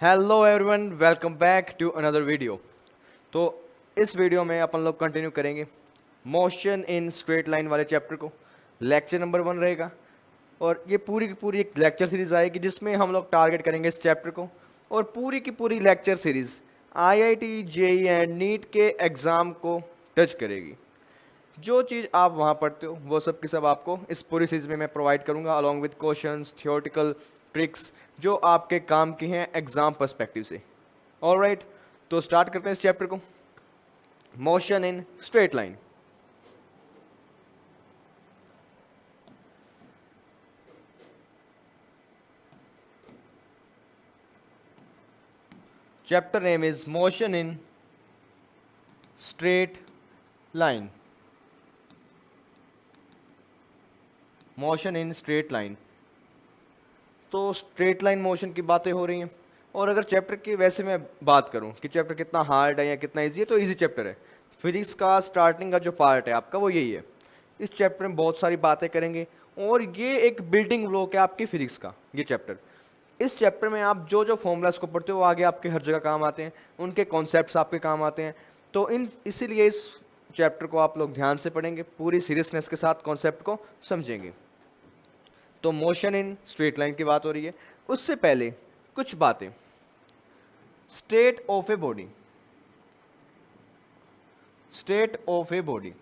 Hello everyone, welcome back to another video. तो इस video में अपन लोग कंटिन्यू करेंगे मोशन इन स्ट्रेट लाइन वाले चैप्टर को। लेक्चर नंबर 1 रहेगा और ये पूरी की पूरी एक लेक्चर सीरीज आएगी जिसमें हम लोग टारगेट करेंगे इस चैप्टर को। और पूरी की पूरी lecture series IIT, JEE and NEET के एग्ज़ाम को टच करेगी। जो चीज़ आप वहाँ पढ़ते हो वो सब की सब आपको इस पूरी सीरीज में मैं प्रोवाइड करूँगा along with questions, theoretical tricks जो आपके काम की हैं एग्जाम पर्सपेक्टिव से। ऑलराइट, तो स्टार्ट करते हैं इस चैप्टर को। Motion in straight line. Chapter name is motion in straight line. Motion in straight line. तो स्ट्रेट लाइन मोशन की बातें हो रही हैं। और अगर चैप्टर की वैसे मैं बात करूं कि चैप्टर कितना हार्ड है या कितना इजी है, तो इजी चैप्टर है। फिजिक्स का स्टार्टिंग का जो पार्ट है आपका वो यही है। इस चैप्टर में बहुत सारी बातें करेंगे और ये एक बिल्डिंग ब्लॉक है आपकी फिजिक्स का ये चैप्टर। इस चैप्टर में आप जो जो फॉर्मूलाज को पढ़ते हो वो आगे आपके हर जगह काम आते हैं, उनके कॉन्सेप्ट्स आपके काम आते हैं। तो इसीलिए इस चैप्टर को आप लोग ध्यान से पढ़ेंगे, पूरी सीरियसनेस के साथ कॉन्सेप्ट को समझेंगे। तो मोशन इन स्ट्रेट लाइन की बात हो रही है। उससे पहले कुछ बातें। State of a body. State of a body,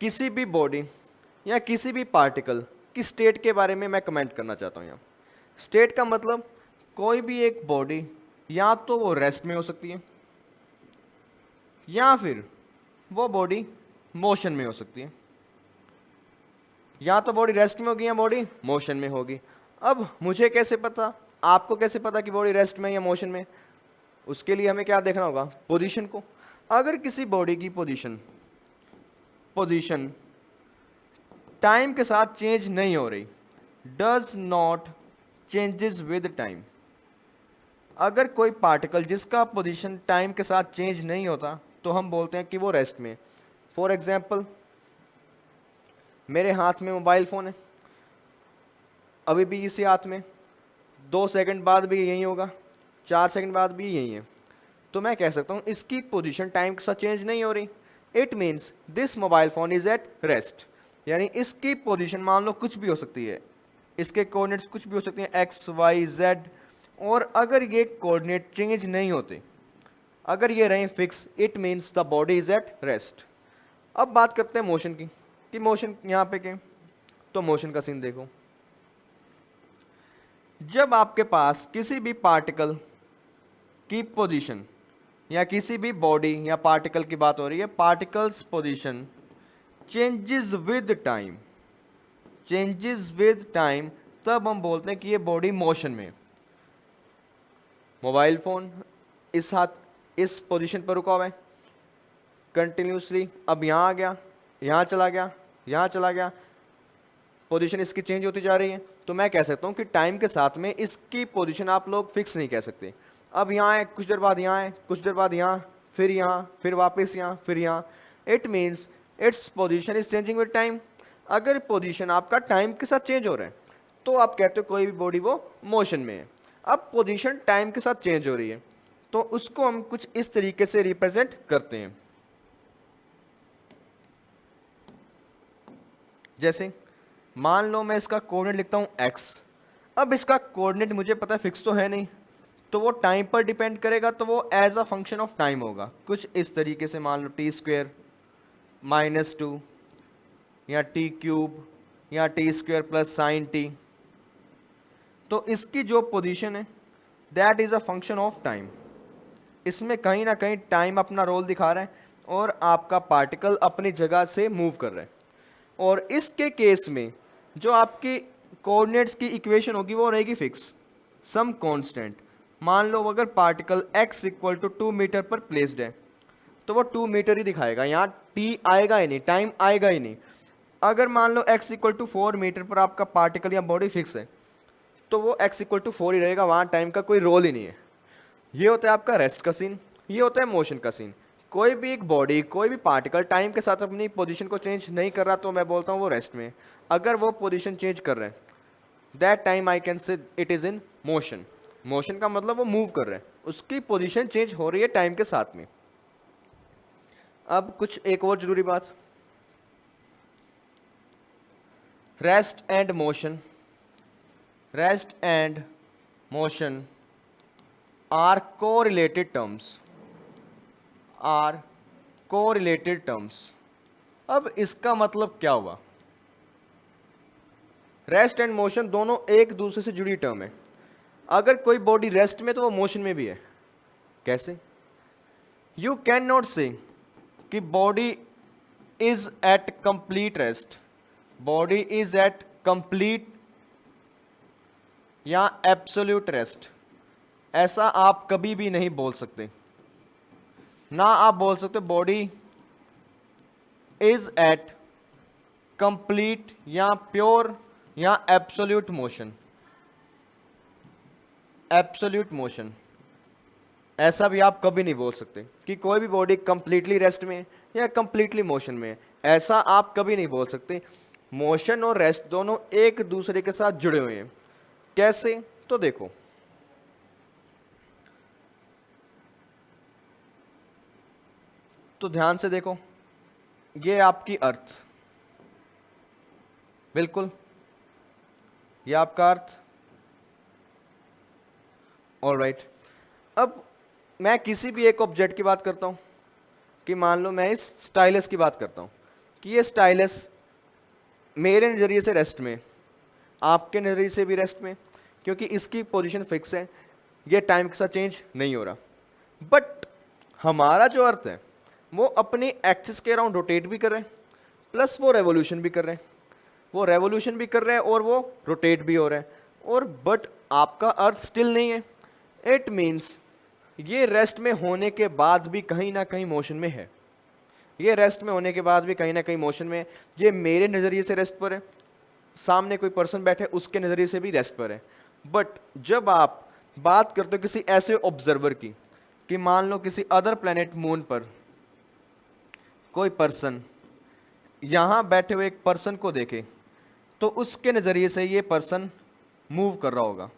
किसी भी बॉडी या किसी भी पार्टिकल की स्टेट के बारे में मैं कमेंट करना चाहता हूं। यहाँ स्टेट का मतलब कोई भी एक बॉडी या तो वो रेस्ट में हो सकती है या फिर वो बॉडी मोशन में हो सकती है। या तो बॉडी रेस्ट में होगी या बॉडी मोशन में होगी। अब मुझे कैसे पता, आपको कैसे पता कि बॉडी रेस्ट में या मोशन में? उसके लिए हमें क्या देखना होगा? पोजीशन को। अगर किसी बॉडी की पोजीशन टाइम के साथ चेंज नहीं हो रही, does not changes with time. अगर कोई पार्टिकल जिसका पोजीशन टाइम के साथ चेंज नहीं होता तो हम बोलते हैं कि वो रेस्ट में। फॉर एग्जाम्पल, मेरे हाथ में मोबाइल फ़ोन है, अभी भी इसी हाथ में, 2 सेकंड बाद भी यही होगा, 4 सेकंड बाद भी यही है। तो मैं कह सकता हूँ इसकी पोजीशन टाइम के साथ चेंज नहीं हो रही। It means this mobile phone is at rest. यानी इसकी पोजीशन मान लो कुछ भी हो सकती है, इसके कोऑर्डिनेट्स कुछ भी हो सकते हैं, एक्स वाई जेड। और अगर ये कोऑर्डिनेट चेंज नहीं होते, अगर ये रहे fix, it means the body is at rest. अब बात करते हैं मोशन की, कि मोशन यहाँ पे क्या। तो मोशन का सीन देखो। जब आपके पास किसी भी पार्टिकल की पोजीशन या किसी भी बॉडी या पार्टिकल की बात हो रही है, particles position changes with time, changes with time, तब हम बोलते हैं कि ये बॉडी मोशन में। मोबाइल फोन इस हाथ, इस पोजीशन पर रुका हुआ है कंटिन्यूसली, अब यहाँ आ गया, यहाँ चला गया, यहाँ चला गया, पोजीशन इसकी चेंज होती जा रही है। तो मैं कह सकता हूँ कि टाइम के साथ में इसकी पोजीशन आप लोग फिक्स नहीं कह सकते। अब यहाँ है, कुछ देर बाद यहाँ है, कुछ देर बाद यहाँ, फिर वापस यहाँ, फिर यहाँ। It means its position is changing with time. अगर पोजीशन आपका टाइम के साथ चेंज हो रहा है तो आप कहते हो कोई भी बॉडी वो मोशन में है। अब पोजीशन टाइम के साथ चेंज हो रही है तो उसको हम कुछ इस तरीके से रिप्रेजेंट करते हैं। जैसे मान लो मैं इसका कोऑर्डिनेट लिखता हूँ x। अब इसका कोऑर्डिनेट मुझे पता है फिक्स तो है नहीं, तो वो टाइम पर डिपेंड करेगा, तो वो as a function of time होगा कुछ इस तरीके से। मान लो t² -2 या t³ या t² + sin t। तो इसकी जो पोजीशन है that is a function of time. इसमें कहीं ना कहीं टाइम अपना रोल दिखा रहा है और आपका पार्टिकल अपनी जगह से मूव कर रहा है। और इसके केस में जो आपकी कोऑर्डिनेट्स की इक्वेशन होगी वो रहेगी फिक्स, सम कांस्टेंट। मान लो अगर पार्टिकल x = 2 मीटर पर प्लेस्ड है तो वो 2 मीटर ही दिखाएगा, यहाँ t आएगा ही नहीं, टाइम आएगा ही नहीं। अगर मान लो x = 4 मीटर पर आपका पार्टिकल या बॉडी फिक्स है तो वो x = 4 ही रहेगा, वहाँ टाइम का कोई रोल ही नहीं है। ये होता है आपका रेस्ट का सीन, ये होता है मोशन का सीन। कोई भी एक बॉडी, कोई भी पार्टिकल टाइम के साथ अपनी पोजीशन को चेंज नहीं कर रहा तो मैं बोलता हूँ वो रेस्ट में। अगर वो पोजीशन चेंज कर रहे हैं that time I can say it is in motion. Motion का मतलब वो मूव कर रहे हैं, उसकी पोजीशन चेंज हो रही है टाइम के साथ में। अब कुछ एक और जरूरी बात, rest and motion, rest and motion are correlated terms, are correlated terms. अब इसका मतलब क्या हुआ? रेस्ट एंड मोशन दोनों एक दूसरे से जुड़ी टर्म है। अगर कोई बॉडी रेस्ट में तो वो मोशन में भी है। कैसे? यू कैन नॉट से कि body is at complete rest, body is at complete या एब्सोल्यूट रेस्ट। ऐसा आप कभी भी नहीं बोल सकते। ना आप बोल सकते बॉडी इज एट कंप्लीट या प्योर या एब्सोल्यूट मोशन, एब्सोल्यूट मोशन। ऐसा भी आप कभी नहीं बोल सकते कि कोई भी बॉडी कंप्लीटली रेस्ट में या कंप्लीटली मोशन में है। ऐसा आप कभी नहीं बोल सकते। मोशन और रेस्ट दोनों एक दूसरे के साथ जुड़े हुए हैं। कैसे? तो देखो, तो ध्यान से देखो, ये आपकी अर्थ, बिल्कुल ये आपका अर्थ। ऑलराइट, अब मैं किसी भी एक ऑब्जेक्ट की बात करता हूं कि मान लो मैं इस स्टाइलस की बात करता हूं कि ये स्टाइलस मेरे नज़रिए से रेस्ट में, आपके नज़रिए से भी रेस्ट में, क्योंकि इसकी पोजीशन फिक्स है, ये टाइम के साथ चेंज नहीं हो रहा। बट हमारा जो अर्थ है वो अपनी एक्सिस के अराउंड रोटेट भी कर रहे हैं, प्लस वो रेवोल्यूशन भी कर रहे हैं, वो रेवोल्यूशन भी कर रहे हैं और वो रोटेट भी हो रहे हैं। और बट आपका अर्थ स्टिल नहीं है। इट मीन्स ये रेस्ट में होने के बाद भी कहीं ना कहीं मोशन में है, ये रेस्ट में होने के बाद भी कहीं ना कहीं मोशन में है। ये मेरे नज़रिए से रेस्ट पर है, सामने कोई पर्सन बैठे उसके नज़रिए से भी रेस्ट पर है। बट जब आप बात करते हो किसी ऐसे ऑब्जर्वर की कि मान लो किसी अदर प्लेनेट मून पर कोई पर्सन यहाँ बैठे हुए एक पर्सन को देखे, तो उसके नज़रिए से ये पर्सन मूव कर रहा होगा,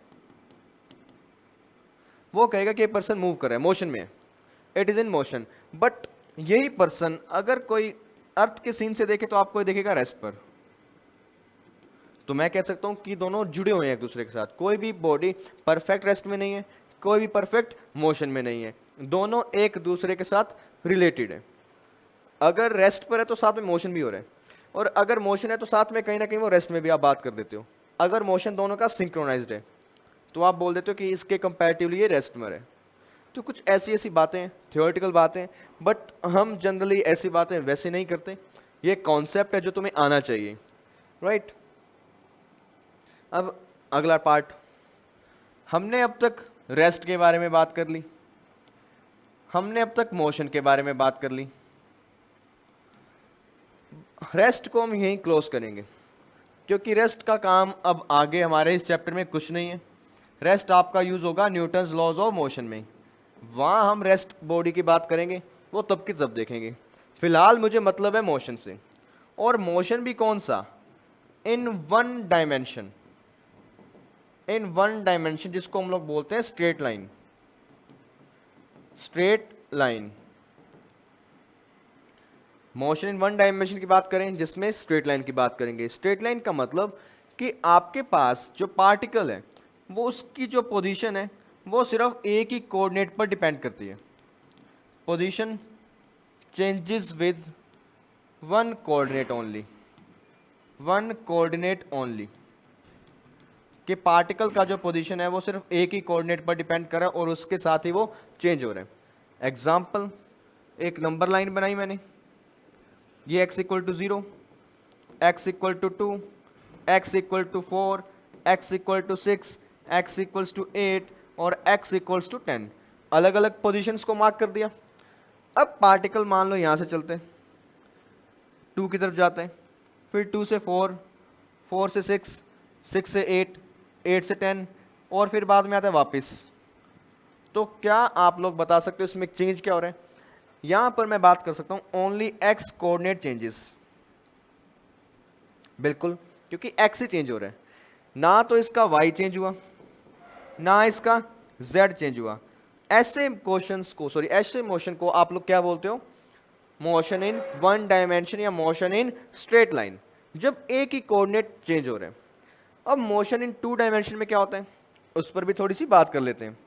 वो कहेगा कि ये पर्सन मूव कर रहा है, मोशन में है, it is in motion. But यही पर्सन अगर कोई अर्थ के सीन से देखे तो आपको देखेगा रेस्ट पर। तो मैं कह सकता हूं कि दोनों जुड़े हुए हैं एक दूसरे के साथ। कोई भी बॉडी परफेक्ट रेस्ट में नहीं है, कोई भी परफेक्ट मोशन में नहीं है, दोनों एक दूसरे के साथ रिलेटेड है। अगर रेस्ट पर है तो साथ में मोशन भी हो रहा है, और अगर मोशन है तो साथ में कहीं ना कहीं वो रेस्ट में भी आप बात कर देते हो। अगर मोशन दोनों का सिंक्रोनाइज्ड है तो आप बोल देते हो कि इसके कंपैरेटिवली ये रेस्ट में है। तो कुछ ऐसी ऐसी बातें, थियोरेटिकल बातें, बट हम जनरली ऐसी बातें वैसे नहीं करते। ये कॉन्सेप्ट है जो तुम्हें आना चाहिए, राइट? अब अगला पार्ट, हमने अब तक रेस्ट के बारे में बात कर ली, हमने अब तक मोशन के बारे में बात कर ली। रेस्ट को हम यहीं क्लोज करेंगे, क्योंकि रेस्ट का काम अब आगे हमारे इस चैप्टर में कुछ नहीं है। रेस्ट आपका यूज होगा न्यूटन्स लॉज ऑफ मोशन में, वहाँ हम रेस्ट बॉडी की बात करेंगे, वो तब की तब देखेंगे। फिलहाल मुझे मतलब है मोशन से, और मोशन भी कौन सा? In one dimension, in one dimension, जिसको हम लोग बोलते हैं straight line, straight line. Motion in one dimension की बात करें जिसमें स्ट्रेट लाइन की बात करेंगे। स्ट्रेट लाइन का मतलब कि आपके पास जो पार्टिकल है वो उसकी जो पोजीशन है वो सिर्फ एक ही कोऑर्डिनेट पर डिपेंड करती है। Position changes with one coordinate only, one coordinate only, कि पार्टिकल का जो पोजीशन है वो सिर्फ एक ही कोऑर्डिनेट पर डिपेंड कर रहा है और उसके साथ ही वो चेंज हो रहे हैं। एग्जाम्पल, एक नंबर लाइन बनाई मैंने, ये x equal to 0, x equal to 2, x equal to 4, x equal to 6, x equals to 8 और x इक्वल्स टू 10, अलग अलग पोजीशंस को मार्क कर दिया। अब पार्टिकल मान लो यहाँ से चलते हैं, 2 की तरफ जाते हैं, फिर 2 से 4, 4 से 6, 6 से 8, 8 से 10 और फिर बाद में आता है वापस। तो क्या आप लोग बता सकते हो इसमें चेंज क्या हो रहा है? यहाँ पर मैं बात कर सकता हूँ ओनली x कोऑर्डिनेट चेंजेस, बिल्कुल, क्योंकि x ही चेंज हो रहा है। ना तो इसका y चेंज हुआ, ना इसका z चेंज हुआ। ऐसे क्वेश्चंस को, सॉरी ऐसे मोशन को आप लोग क्या बोलते हो? मोशन इन वन डायमेंशन या मोशन इन स्ट्रेट लाइन, जब एक ही कोऑर्डिनेट चेंज हो रहे हैं। अब मोशन इन टू डायमेंशन में क्या होता है, उस पर भी थोड़ी सी बात कर लेते हैं।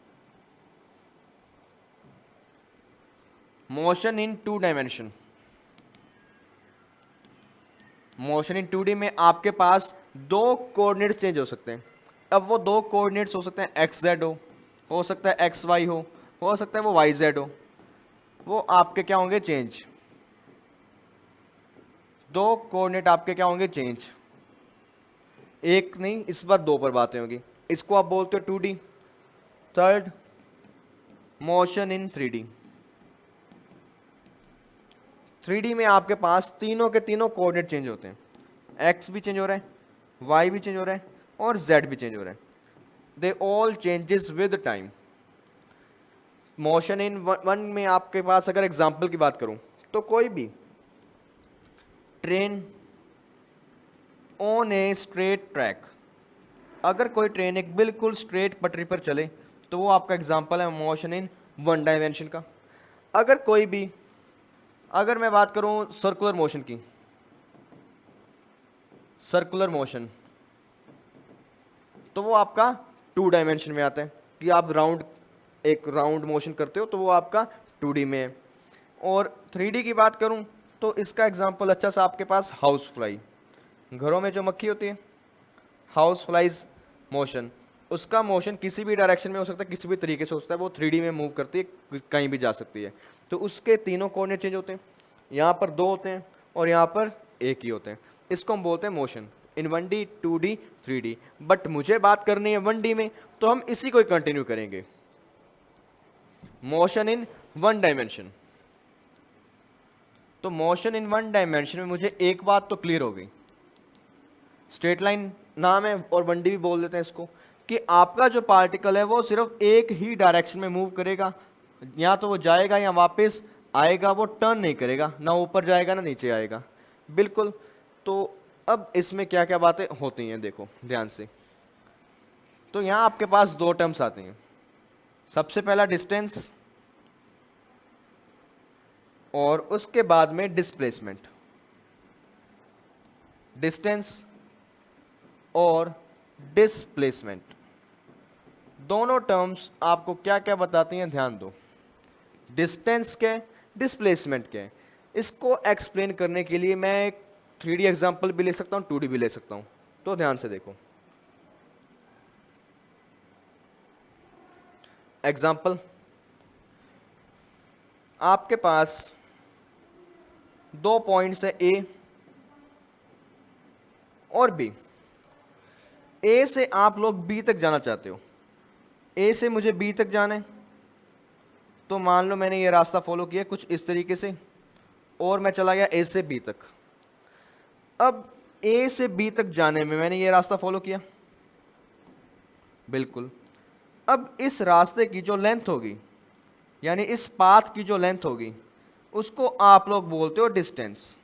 Motion in two dimension, motion in 2D में आपके पास दो कोऑर्डिनेट्स चेंज हो सकते हैं। अब वो दो कोऑर्डिनेट्स हो सकते हैं एक्स जेड हो सकता है एक्स वाई हो सकता है वो वाई जेड हो। वो आपके क्या होंगे? चेंज। दो कोऑर्डिनेट आपके क्या होंगे? चेंज। एक नहीं, इस बार दो पर बातें होंगी। इसको आप बोलते हो 2D। Third, motion in 3D। 3D में आपके पास तीनों के तीनों कोऑर्डिनेट चेंज होते हैं। एक्स भी चेंज हो रहा है, वाई भी चेंज हो रहा है और जेड भी चेंज हो रहा है। They all changes with time. Motion in one में आपके पास अगर एग्जांपल की बात करूं तो कोई भी train on a straight track, अगर कोई ट्रेन एक बिल्कुल स्ट्रेट पटरी पर चले तो वो आपका एग्जांपल है मोशन इन वन डायमेंशन का। अगर कोई भी, अगर मैं बात करूं सर्कुलर मोशन की, सर्कुलर मोशन, तो वो आपका टू डायमेंशन में आता है कि आप राउंड, एक राउंड मोशन करते हो तो वो आपका 2D में है। और 3D की बात करूं तो इसका एग्जांपल अच्छा सा आपके पास हाउस फ्लाई, घरों में जो मक्खी होती है, हाउस फ्लाइज मोशन, उसका मोशन किसी भी डायरेक्शन में हो सकता है, किसी भी तरीके से हो सकता है, वो 3D में मूव करती है, कहीं भी जा सकती है। तो उसके तीनों कोऑर्डिनेट चेंज होते हैं, यहाँ पर दो होते हैं और यहाँ पर एक ही होते हैं। इसको हम बोलते हैं motion in 1D 2D 3D। But मुझे बात करनी है 1D में, तो हम इसी को कंटिन्यू करेंगे, मोशन इन वन डायमेंशन। तो मोशन इन वन डायमेंशन में मुझे एक बात तो क्लियर हो गई, स्ट्रेट लाइन नाम है और 1D भी बोल देते हैं इसको, कि आपका जो पार्टिकल है वो सिर्फ एक ही डायरेक्शन में मूव करेगा, या तो वो जाएगा या वापस आएगा, वो टर्न नहीं करेगा, ना ऊपर जाएगा ना नीचे आएगा। बिल्कुल। तो अब इसमें क्या क्या बातें होती हैं देखो ध्यान से। तो यहाँ आपके पास दो टर्म्स आती हैं। सबसे पहला डिस्टेंस और उसके बाद में डिस्प्लेसमेंट। डिस्टेंस और डिस्प्लेसमेंट दोनों टर्म्स आपको क्या क्या बताती हैं, ध्यान दो। डिस्टेंस क्या है, डिस्प्लेसमेंट क्या है, इसको एक्सप्लेन करने के लिए मैं एक 3D एग्जांपल भी ले सकता हूं, 2D भी ले सकता हूं। तो ध्यान से देखो एग्जांपल। आपके पास दो पॉइंट्स है ए और बी। ए से आप लोग बी तक जाना चाहते हो, ए से मुझे बी तक जाना है, तो मान लो मैंने ये रास्ता फॉलो किया कुछ इस तरीके से और मैं चला गया ए से बी तक। अब ए से बी तक जाने में मैंने ये रास्ता फॉलो किया, बिल्कुल। अब इस रास्ते की जो लेंथ होगी, यानी इस पाथ की जो लेंथ होगी, उसको आप लोग बोलते हो डिस्टेंस।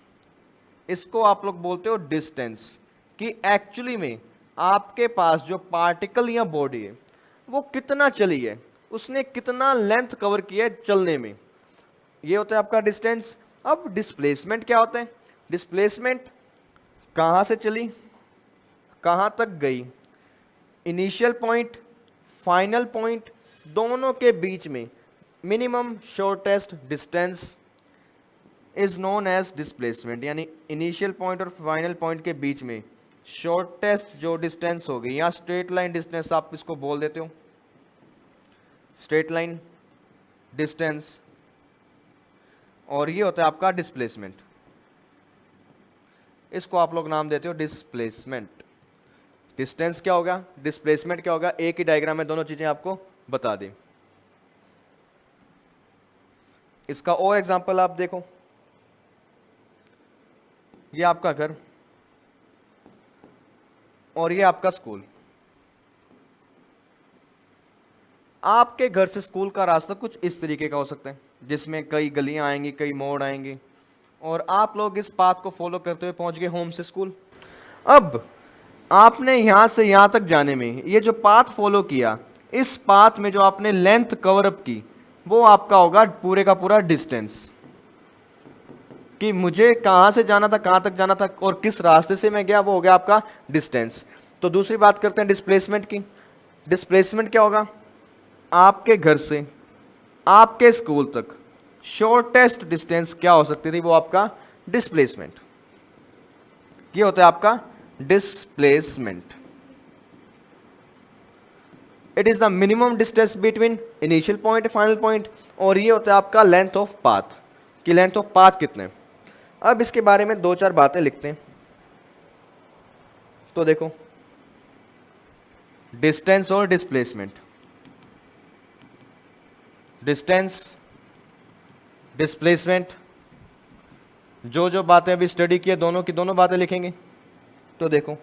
इसको आप लोग बोलते हो डिस्टेंस, कि एक्चुअली में आपके पास जो पार्टिकल या बॉडी है वो कितना चली है, उसने कितना लेंथ कवर किया है चलने में, ये होता है आपका डिस्टेंस। अब डिस्प्लेसमेंट क्या होता है? डिस्प्लेसमेंट कहाँ से चली, कहाँ तक गई, इनिशियल पॉइंट, फाइनल पॉइंट, दोनों के बीच में minimum shortest distance is known as displacement. यानी इनिशियल पॉइंट और फाइनल पॉइंट के बीच में शॉर्टेस्ट जो डिस्टेंस होगी, या स्ट्रेट लाइन डिस्टेंस आप इसको बोल देते हो, स्ट्रेट लाइन डिस्टेंस, और ये होता है आपका डिस्प्लेसमेंट। इसको आप लोग नाम देते हो डिस्प्लेसमेंट। डिस्टेंस क्या होगा, डिस्प्लेसमेंट क्या होगा, एक ही डायग्राम में दोनों चीजें आपको बता दें। इसका और एग्जांपल आप देखो, ये आपका घर और ये आपका स्कूल। आपके घर से स्कूल का रास्ता कुछ इस तरीके का हो सकता है, जिसमें कई गलियां आएंगी, कई मोड़ आएंगे, और आप लोग इस पाथ को फॉलो करते हुए पहुंच गए होम से स्कूल। अब आपने यहां से यहां तक जाने में ये जो पाथ फॉलो किया, इस पाथ में जो आपने लेंथ कवर अप की, वो आपका होगा पूरे का पूरा डिस्टेंस, कि मुझे कहां से जाना था, कहां तक जाना था और किस रास्ते से मैं गया, वो हो गया आपका डिस्टेंस। तो दूसरी बात करते हैं डिस्प्लेसमेंट की। डिस्प्लेसमेंट क्या होगा? आपके घर से आपके स्कूल तक शॉर्टेस्ट डिस्टेंस क्या हो सकती थी, वो आपका डिस्प्लेसमेंट। ये होता है आपका displacement. It is the minimum distance between initial point final point, और ये होता है आपका लेंथ ऑफ पाथ, कि लेंथ ऑफ पाथ कितने। अब इसके बारे में दो चार बातें लिखते हैं। तो देखो, डिस्टेंस और डिस्प्लेसमेंट, डिस्टेंस, डिस्प्लेसमेंट, जो जो बातें अभी स्टडी की है दोनों की दोनों बातें लिखेंगे। तो देखो,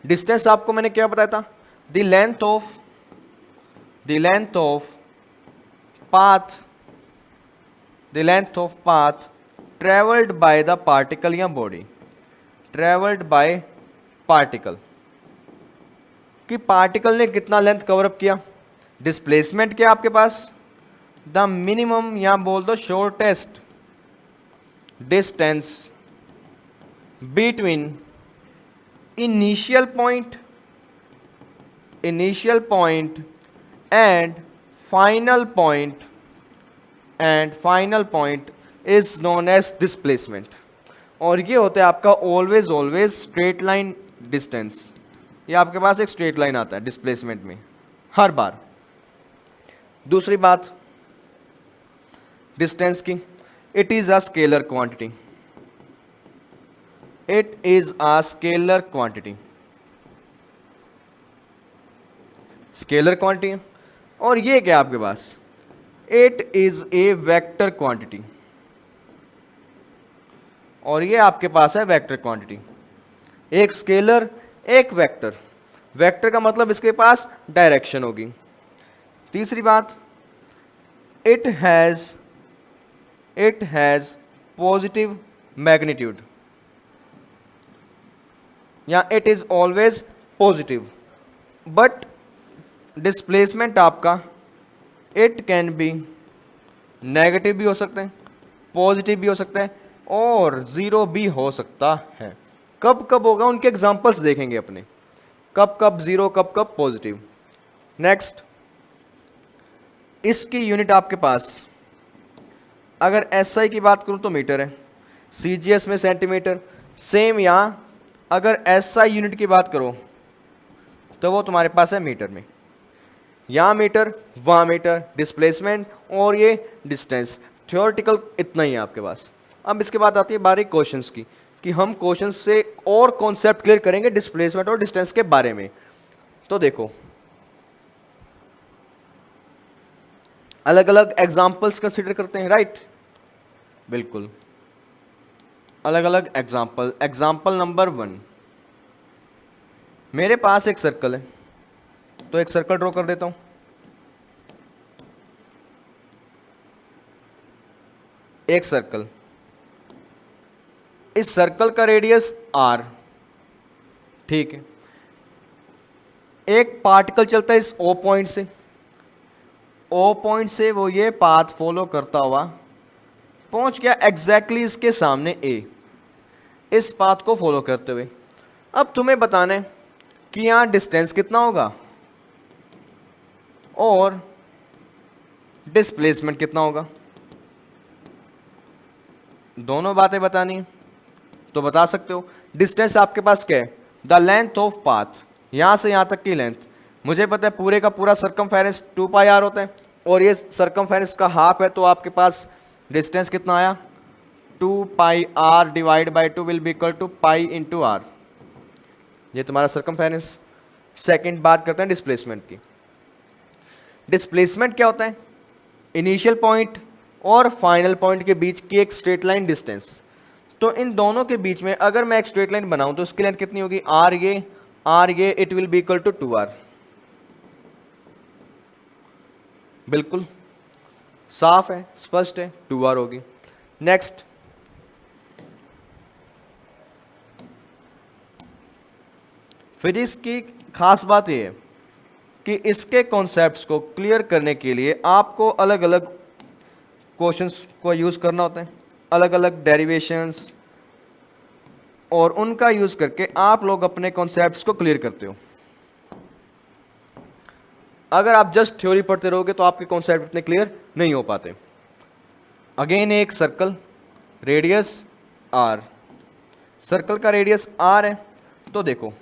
डिस्टेंस आपको मैंने क्या बताया था? The length of path, the length of path travelled by the particle या बॉडी, ट्रेवल्ड बाय पार्टिकल, कि पार्टिकल ने कितना लेंथ कवर अप किया। डिस्प्लेसमेंट क्या आपके पास? द मिनिमम या बोल दो shortest distance between initial point and final point is known as displacement. और ये होता है आपका ऑलवेज स्ट्रेट लाइन डिस्टेंस। ये आपके पास एक स्ट्रेट लाइन आता है डिस्प्लेसमेंट में हर बार। दूसरी बात डिस्टेंस की, it is a scalar quantity, it is a scalar quantity, scalar quantity. और ये क्या आपके पास? It is a vector quantity, और ये आपके पास है वेक्टर क्वांटिटी। एक स्केलर एक वेक्टर, वेक्टर का मतलब इसके पास डायरेक्शन होगी। तीसरी बात, इट हैज पॉजिटिव मैग्नीट्यूड, या it is always positive. But displacement आपका इट कैन बी नेगेटिव भी हो सकते हैं, पॉजिटिव भी हो सकता है, और जीरो भी हो सकता है। कब कब होगा उनके एग्जांपल्स देखेंगे अपने, कब कब जीरो, कब कब पॉजिटिव। नेक्स्ट, इसकी यूनिट आपके पास, अगर एसआई की बात करूं तो मीटर है, सीजीएस में सेंटीमीटर, सेम यहां अगर एसआई यूनिट की बात करो तो वो तुम्हारे पास है मीटर में। यहां मीटर, वहां मीटर, डिस्प्लेसमेंट और ये डिस्टेंस। थ्योरेटिकल इतना ही है आपके पास। अब इसके बाद आती है बारी क्वेश्चंस की, कि हम क्वेश्चन से और कॉन्सेप्ट क्लियर करेंगे डिस्प्लेसमेंट और डिस्टेंस के बारे में। तो देखो, अलग अलग एग्जाम्पल्स कंसिडर करते हैं, राइट? बिल्कुल, अलग अलग एग्जाम्पल। एग्जाम्पल नंबर 1, मेरे पास एक सर्कल है, तो एक सर्कल ड्रॉ कर देता हूं। एक सर्कल, इस सर्कल का रेडियस r, ठीक है। एक पार्टिकल चलता है इस O पॉइंट से, O पॉइंट से वो ये पाथ फॉलो करता हुआ पहुंच गया एग्जैक्टली इसके सामने A, इस पाथ को फॉलो करते हुए। अब तुम्हें बताना है कि यहां डिस्टेंस कितना होगा और डिस्प्लेसमेंट कितना होगा। दोनों बातें बतानी है तो बता सकते हो। डिस्टेंस आपके पास क्या है? द लेंथ ऑफ पाथ, यहां से यहां तक की लेंथ। मुझे पता है पूरे का पूरा सरकमफेरेंस 2πr होता है, और ये सरकमफेरेंस का हाफ है, तो आपके पास डिस्टेंस कितना आया? 2πr divide by 2 will be equal to pi into R. ये तुम्हारा सरकमफेरेंस। सेकंड बात करते हैं डिस्प्लेसमेंट की। डिस्प्लेसमेंट क्या होता है? इनिशियल पॉइंट और फाइनल पॉइंट के बीच की एक स्ट्रेट लाइन डिस्टेंस। तो इन दोनों के बीच में अगर मैं एक स्ट्रेट लाइन बनाऊं तो उसकी लेंथ कितनी होगी? आर ये it will be equal to 2r। बिल्कुल साफ है, स्पष्ट है, 2r होगी। नेक्स्ट, फिजिक्स की खास बात ये है कि इसके कॉन्सेप्ट्स को क्लियर करने के लिए आपको अलग अलग क्वेश्चंस को यूज़ करना होता है, अलग अलग डेरिवेशंस, और उनका यूज़ करके आप लोग अपने कॉन्सेप्ट्स को क्लियर करते हो। अगर आप जस्ट थ्योरी पढ़ते रहोगे तो आपके कॉन्सेप्ट इतने क्लियर नहीं हो पाते। अगेन एक सर्कल, रेडियस आर, सर्कल का रेडियस आर है, तो देखो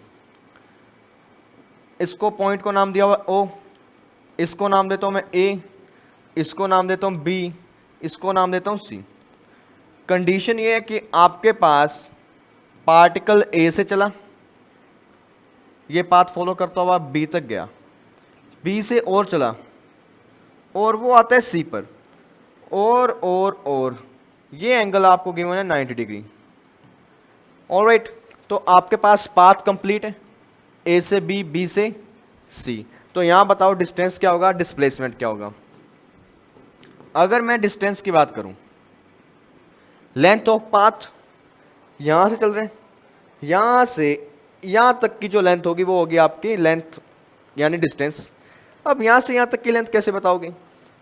इसको पॉइंट को नाम दिया हुआ ओ, इसको नाम देता हूं मैं ए, इसको नाम देता हूं बी, इसको नाम देता हूं सी। कंडीशन ये है कि आपके पास पार्टिकल ए से चला, ये पाथ फॉलो करता हुआ बी तक गया, बी से और चला और वो आता है सी पर, और ये एंगल आपको गिवन है 90 डिग्री। ऑलराइट, तो आपके पास पाथ कंप्लीट है, ए से बी, बी से सी। तो यहां बताओ डिस्टेंस क्या होगा, डिस्प्लेसमेंट क्या होगा। अगर मैं डिस्टेंस की बात करूं, लेंथ ऑफ पाथ, यहां से चल रहे हैं, यहां से यहां तक की जो लेंथ होगी वो होगी आपकी लेंथ यानी डिस्टेंस। अब यहां से यहां तक की लेंथ कैसे बताओगे,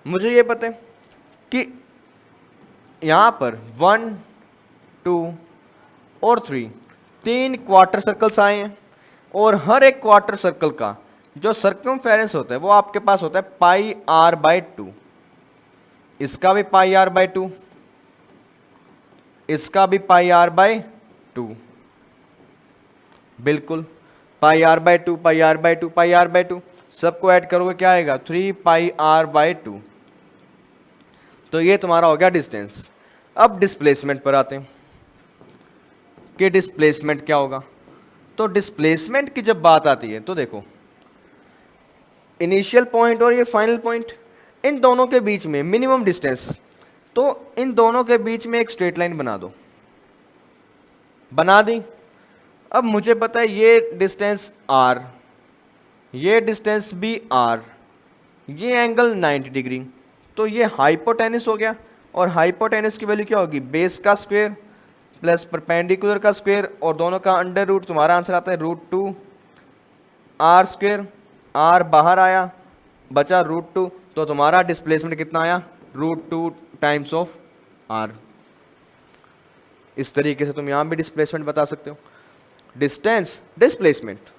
मुझे ये पता है कि यहां पर 1, 2 और 3 तीन क्वार्टर सर्कल्स आए हैं, और हर एक क्वार्टर सर्कल का जो सर्कमफेरेंस होता है वो आपके पास होता है पाई आर बाय 2। इसका भी पाई आर बाय 2, इसका भी पाई आर बाय 2, बिल्कुल pi r by 2, pi r by 2, pi r by 2, सबको ऐड करोगे क्या आएगा, 3 पाई आर बाय 2। तो ये तुम्हारा हो गया डिस्टेंस। अब डिस्प्लेसमेंट पर आते हैं कि डिस्प्लेसमेंट क्या होगा। तो डिस्प्लेसमेंट की जब बात आती है तो देखो, इनिशियल पॉइंट और ये फाइनल पॉइंट, इन दोनों के बीच में मिनिमम डिस्टेंस, तो इन दोनों के बीच में एक स्ट्रेट लाइन बना दो, बना दी। अब मुझे पता है ये डिस्टेंस r, ये डिस्टेंस भी r, ये एंगल 90 डिग्री, तो ये हाइपोटेनस हो गया। और हाइपोटेनस की वैल्यू क्या होगी, बेस का स्क्वायर प्लस परपेंडिकुलर का स्क्वायर, और दोनों का अंडर रूट, तुम्हारा आंसर आता है √2 r स्क्वायर। r बाहर आया, बचा √2, तो तुम्हारा डिस्प्लेसमेंट कितना आया, √2 टाइम्स ऑफ r। इस तरीके से तुम यहां भी डिस्प्लेसमेंट बता सकते हो, डिस्टेंस, डिस्प्लेसमेंट।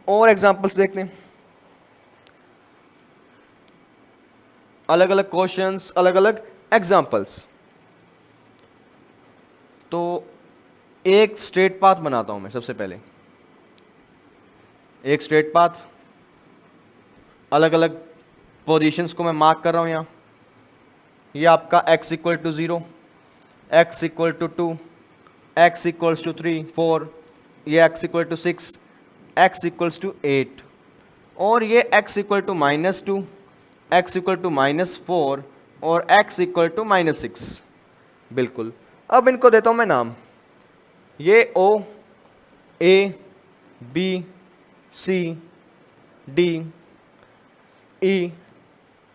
और एग्जांपल्स देखते हैं, अलग अलग क्वेश्चंस, अलग अलग एग्जांपल्स। तो एक स्ट्रेट पाथ बनाता हूं मैं सबसे पहले, एक स्ट्रेट पाथ, अलग अलग पोजीशंस को मैं मार्क कर रहा हूं यहां। ये आपका x equal to 0, x equal to 2, x equals to 3, 4, ये x equal to 6, x equals to 8, और ये x equal to -2, x equal to -4 और x इक्वल टू -6। बिल्कुल, अब इनको देता हूं मैं नाम, ये O, A, B, C, D, E,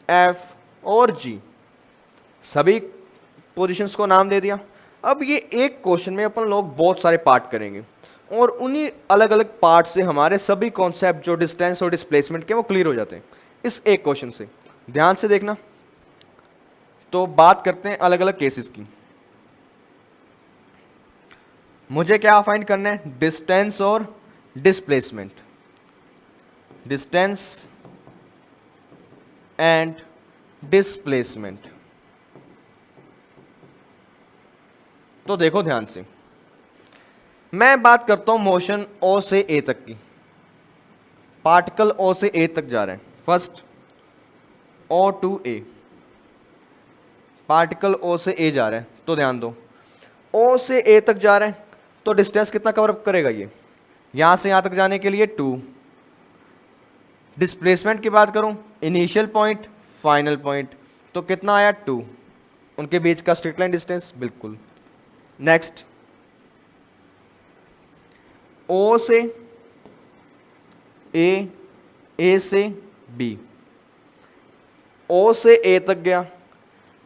F और G, सभी पोजीशंस को नाम दे दिया। अब ये एक क्वेश्चन में अपन लोग बहुत सारे पार्ट करेंगे, और उन्हीं अलग अलग पार्ट से हमारे सभी कॉन्सेप्ट जो डिस्टेंस और डिस्प्लेसमेंट के वो क्लियर हो जाते हैं इस एक क्वेश्चन से। ध्यान से देखना। तो बात करते हैं अलग अलग केसेस की। मुझे क्या फाइंड करना है, डिस्टेंस और डिस्प्लेसमेंट, डिस्टेंस एंड डिस्प्लेसमेंट। तो देखो ध्यान से, मैं बात करता हूं मोशन O से A तक की, पार्टिकल O से A तक जा रहे हैं, first O to A, particle O से A जा रहे हैं। तो ध्यान दो, O से A तक जा रहे हैं, तो डिस्टेंस कितना कवर अप करेगा, ये यहां से यहां तक जाने के लिए 2। डिस्प्लेसमेंट की बात करूं, इनिशियल पॉइंट, फाइनल पॉइंट, तो कितना आया 2, उनके बीच का स्ट्रेट लाइन डिस्टेंस। बिल्कुल। नेक्स्ट, O से A, A से B, O से A तक गया,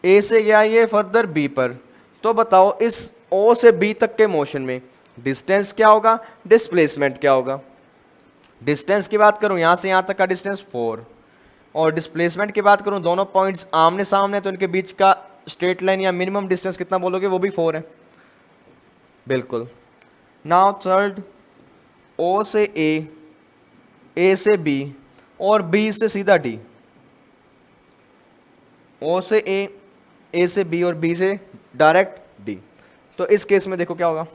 A से गया ये फर्दर B पर। तो बताओ इस O से B तक के मोशन में डिस्टेंस क्या होगा, डिस्प्लेसमेंट क्या होगा। डिस्टेंस की बात करूं यहां से यहां तक का डिस्टेंस 4, और डिस्प्लेसमेंट की बात करूं दोनों पॉइंट्स आमने सामने तो इनके बीच का स्ट्रेट लाइन या मिनिमम डिस्टेंस कितना बोलोगे, वो भी 4 है। बिल्कुल। नाउ थर्ड, ओ से ए से बी और बी से सीधा डी। ओ से ए से बी और बी से डायरेक्ट डी। तो इस केस में देखो क्या होगा,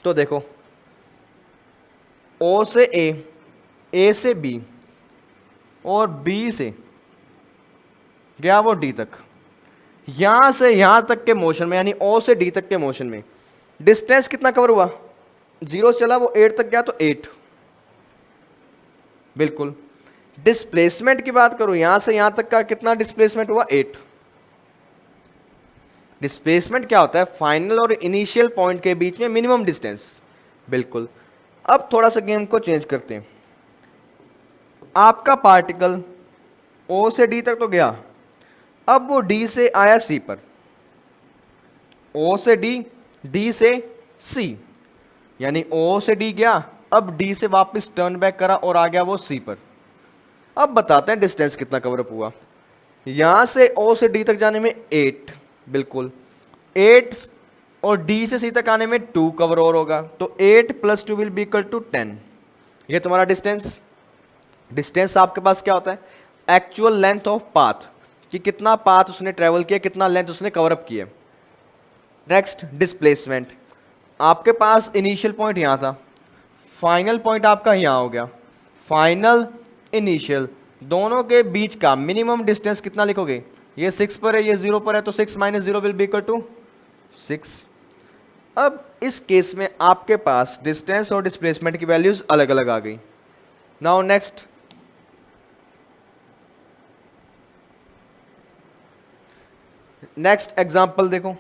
तो देखो ओ से ए से बी और बी से गया वो डी तक, यहां से यहां तक के मोशन में यानी ओ से डी तक के मोशन में डिस्टेंस कितना कवर हुआ, 0 से चला वो 8 तक गया तो 8। बिल्कुल। डिस्प्लेसमेंट की बात करूं यहां से यहां तक का कितना डिस्प्लेसमेंट हुआ, 8। डिस्प्लेसमेंट क्या होता है, फाइनल और इनिशियल पॉइंट के बीच में मिनिमम डिस्टेंस। बिल्कुल। अब थोड़ा सा गेम को चेंज करते हैं। आपका पार्टिकल ओ से डी तक तो गया, अब वो डी से आया सी पर, ओ से डी, डी से सी, यानी ओ से डी गया, अब डी से वापस टर्न बैक करा और आ गया वो सी पर। अब बताते हैं डिस्टेंस कितना कवर अप हुआ। यहां से ओ से डी तक जाने में 8, बिल्कुल 8, और डी से सी तक आने में 2 कवर और होगा, तो 8 + 2 विल बी इक्वल टू 10। ये तुम्हारा डिस्टेंस। डिस्टेंस आपके पास क्या होता है, एक्चुअल लेंथ ऑफ पाथ, कि कितना पाथ उसने ट्रेवल किया, कितना लेंथ उसने कवर अप किया। नेक्स्ट डिस्प्लेसमेंट, आपके पास इनिशियल पॉइंट यहां था, फाइनल पॉइंट आपका यहां हो गया। फाइनल इनिशियल दोनों के बीच का मिनिमम डिस्टेंस कितना लिखोगे, ये 6 पर है, ये 0 पर है, तो 6 - 0 विल बी इक्वल टू 6। अब इस केस में आपके पास डिस्टेंस और डिस्प्लेसमेंट की वैल्यूज अलग अलग आ गई। नाउ नेक्स्ट, एग्जांपल देखो,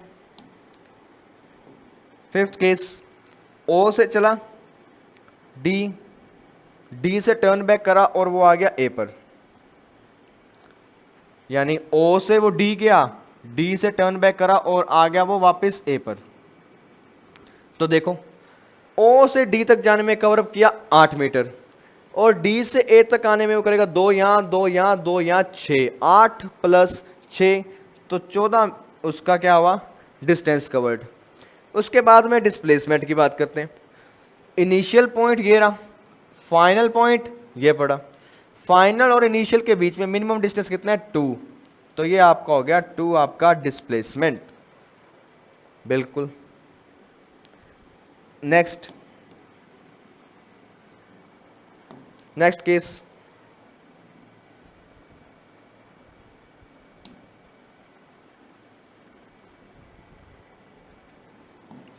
5th केस, ओ से चला डी, डी से टर्न बैक करा और वो आ गया ए पर, यानी ओ से वो डी गया, डी से टर्न बैक करा और आ गया वो वापस ए पर। तो देखो ओ से डी तक जाने में कवर अप किया 8 मीटर, और डी से ए तक आने में वो करेगा 2 यहां 2 यहां 2 यहां 6, 8 + 6 तो 14 उसका क्या हुआ, डिस्टेंस कवर्ड। उसके बाद में डिस्प्लेसमेंट की बात करते हैं। इनिशियल पॉइंट ये रहा, फाइनल पॉइंट ये पड़ा, फाइनल और इनिशियल के बीच में मिनिमम डिस्टेंस कितना है, 2, तो ये आपका हो गया 2 आपका डिस्प्लेसमेंट। बिल्कुल। नेक्स्ट केस,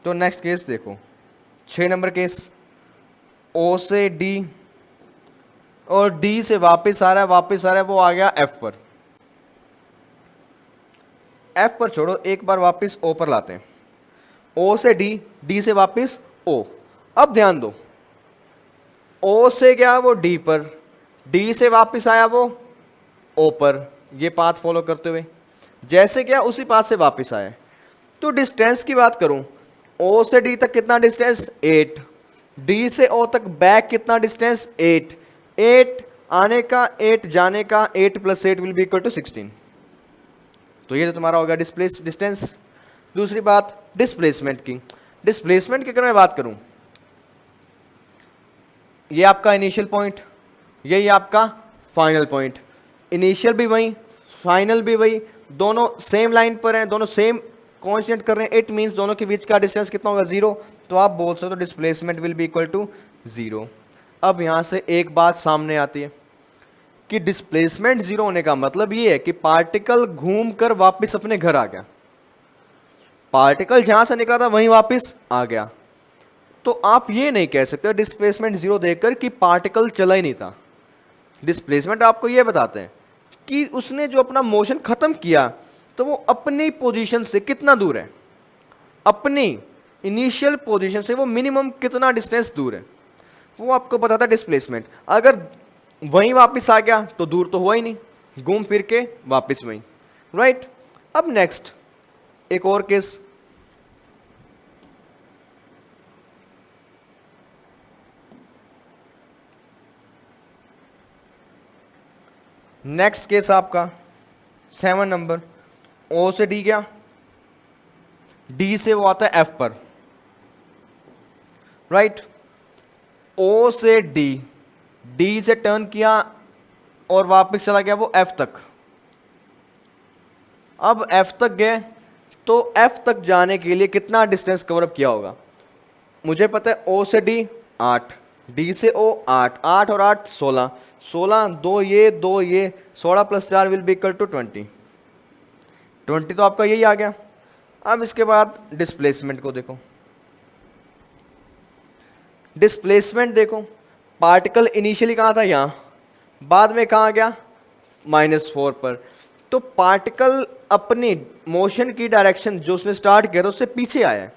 तो नेक्स्ट केस देखो, 6 नंबर केस, ओ से डी और डी से वापस आ रहा है वो आ गया एफ पर। एफ पर छोड़ो, एक बार वापस ओ पर लाते हैं। ओ से डी, डी से वापस ओ। अब ध्यान दो, ओ से गया वो डी पर, डी से वापस आया वो ओ पर, ये पाथ फॉलो करते हुए जैसे गया उसी पाथ से वापस आया। तो डिस्टेंस की बात करूं, ओ से डी तक कितना डिस्टेंस, 8, डी से ओ तक बैक कितना डिस्टेंस, 8, 8 आने का 8 जाने का, 8 + 8 विल बी इक्वल टू 16। तो ये तो तुम्हारा होगा डिस्टेंस। दूसरी बात डिस्प्लेसमेंट की। डिस्प्लेसमेंट की अगर मैं बात करूं, ये आपका इनिशियल पॉइंट, यही आपका फाइनल पॉइंट। इनिशियल भी वही, फाइनल भी वही, दोनों सेम लाइन पर हैं, दोनों सेम कांस्टेंट कर रहे हैं। इट मींस दोनों के बीच का डिस्टेंस कितना होगा, 0। तो आप बोल सकते हो displacement will be equal to 0। अब यहां से एक बात सामने आती है कि डिस्प्लेसमेंट 0 होने का मतलब ये है कि पार्टिकल घूमकर वापस अपने घर आ गया, पार्टिकल जहां से निकला था वहीं वापस आ गया। तो आप ये नहीं कह सकते डिस्प्लेसमेंट 0 देखकर कि पार्टिकल चला ही नहीं था। डिस्प्लेसमेंट आपको ये बताते हैं कि उसने जो अपना मोशन खत्म किया तो वो अपनी पोजीशन से कितना दूर है, अपनी इनिशियल पोजीशन से वो मिनिमम कितना डिस्टेंस दूर है, वो आपको बताता है डिस्प्लेसमेंट। अगर वहीं वापस आ गया तो दूर तो हुआ ही नहीं, घूम फिर के वापस वहीं, राइट। अब नेक्स्ट एक और केस, नेक्स्ट केस आपका 7 नंबर, ओ से डी गया, डी से वो आता है एफ पर, राइट। ओ से डी, डी से टर्न किया और वापस चला गया वो एफ तक। अब एफ तक गए तो एफ तक जाने के लिए कितना डिस्टेंस कवर अप किया होगा, मुझे पता है ओ से डी 8, डी से ओ 8, 8 और 8 16, 16 दो ये 16 + 4 विल बी इक्वल टू 20, 20 तो आपका यही आ गया। अब इसके बाद डिस्प्लेसमेंट को देखो, डिस्प्लेसमेंट देखो, पार्टिकल इनिशियली कहाँ था, यहाँ, बाद में कहाँ गया, -4 पर। तो पार्टिकल अपनी मोशन की डायरेक्शन जो उसने स्टार्ट किया था उससे पीछे आया है,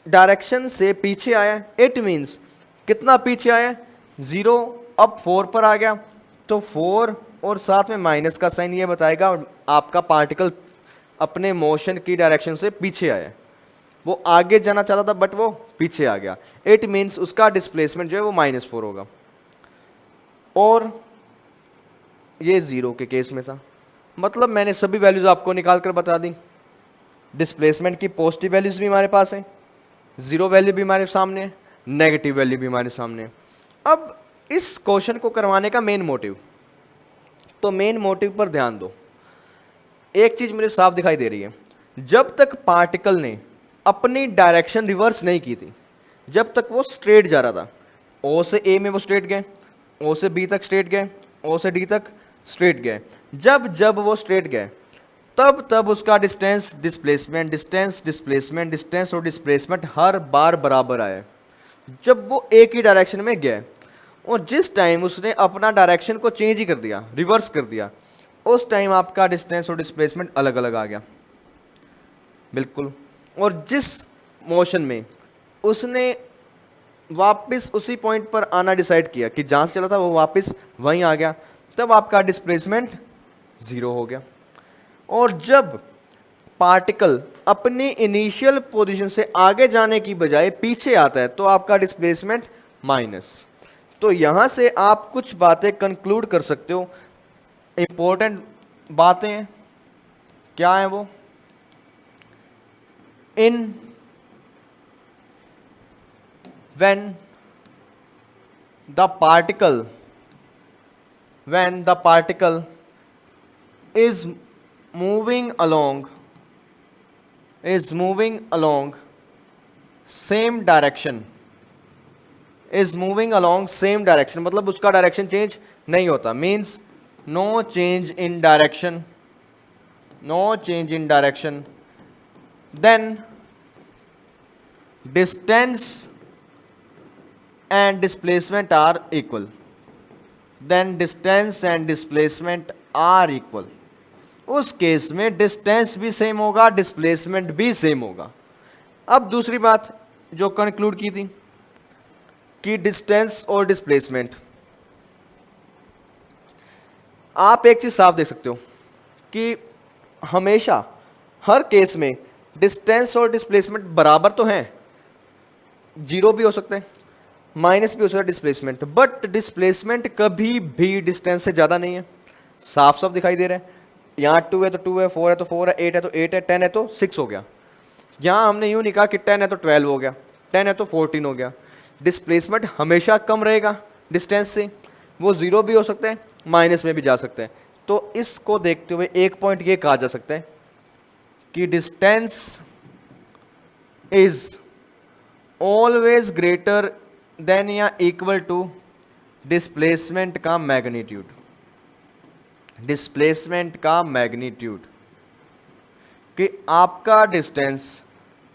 डायरेक्शन से पीछे आया है। इट मीन्स कितना पीछे आया है, 0, अब 4 पर आ गया, तो 4 और साथ में माइनस का साइन ये बताएगा आपका पार्टिकल अपने मोशन की डायरेक्शन से पीछे आया है। वो आगे जाना चाहता था बट वो पीछे आ गया। इट मीन्स उसका डिस्प्लेसमेंट जो है वो -4 होगा। और ये 0 के केस में था, मतलब मैंने सभी वैल्यूज आपको निकाल कर बता दी। डिस्प्लेसमेंट की पॉजिटिव वैल्यूज भी हमारे पास है, 0 वैल्यू भी हमारे सामने है, नेगेटिव वैल्यू भी हमारे सामने है। अब इस क्वेश्चन को करवाने का मेन मोटिव, तो मेन मोटिव पर ध्यान दो। एक चीज मुझे साफ दिखाई दे रही है, जब तक पार्टिकल ने अपनी डायरेक्शन रिवर्स नहीं की थी, जब तक वो स्ट्रेट जा रहा था, ओ से ए में वो स्ट्रेट गए, ओ से बी तक स्ट्रेट गए, ओ से डी तक स्ट्रेट गए। जब जब वो स्ट्रेट गए तब तब उसका distance displacement, distance displacement, distance और डिस्प्लेसमेंट हर बार बराबर आया। जब वो एक ही डायरेक्शन में गए और जिस टाइम उसने अपना डायरेक्शन को चेंज ही कर दिया, रिवर्स कर दिया, उस टाइम आपका डिस्टेंस और डिस्प्लेसमेंट अलग अलग आ गया, बिल्कुल। और जिस मोशन में उसने वापस उसी पॉइंट पर आना डिसाइड किया कि जहां से चला था वो वापस वहीं आ गया, तब आपका डिस्प्लेसमेंट 0 हो गया। और जब पार्टिकल अपनी इनिशियल पोजीशन से आगे जाने की बजाय पीछे आता है तो आपका डिस्प्लेसमेंट माइनस। तो यहां से आप कुछ बातें कंक्लूड कर सकते हो, इंपॉर्टेंट बातें क्या है वो, इन when the particle is moving along same direction, मतलब उसका डायरेक्शन चेंज नहीं होता, means no change in direction, then distance and displacement are equal, उस केस में डिस्टेंस भी सेम होगा, डिस्प्लेसमेंट भी सेम होगा। अब दूसरी बात जो कंक्लूड की थी कि डिस्टेंस और डिस्प्लेसमेंट, आप एक चीज साफ देख सकते हो कि हमेशा हर केस में डिस्टेंस और डिस्प्लेसमेंट बराबर तो हैं, 0 भी हो सकते हैं, माइनस भी हो सकता है डिस्प्लेसमेंट, बट डिस्प्लेसमेंट कभी भी डिस्टेंस से ज़्यादा नहीं है, साफ साफ दिखाई दे रहा है। यहाँ 2 है तो 2 है, 4 है तो 4 है, 8 है तो 8 है, 10 है तो 6 हो गया। यहाँ हमने यूँ नहीं कहा कि 10 है तो 12 हो गया, 10 है तो 14 हो गया। डिस्प्लेसमेंट हमेशा कम रहेगा डिस्टेंस से, वो 0 भी हो सकता है, माइनस में भी जा सकता है। तो इसको देखते हुए एक पॉइंट ये कहा जा सकता है कि distance is always greater than या इक्वल टू डिस्प्लेसमेंट का मैग्नीट्यूड, कि आपका डिस्टेंस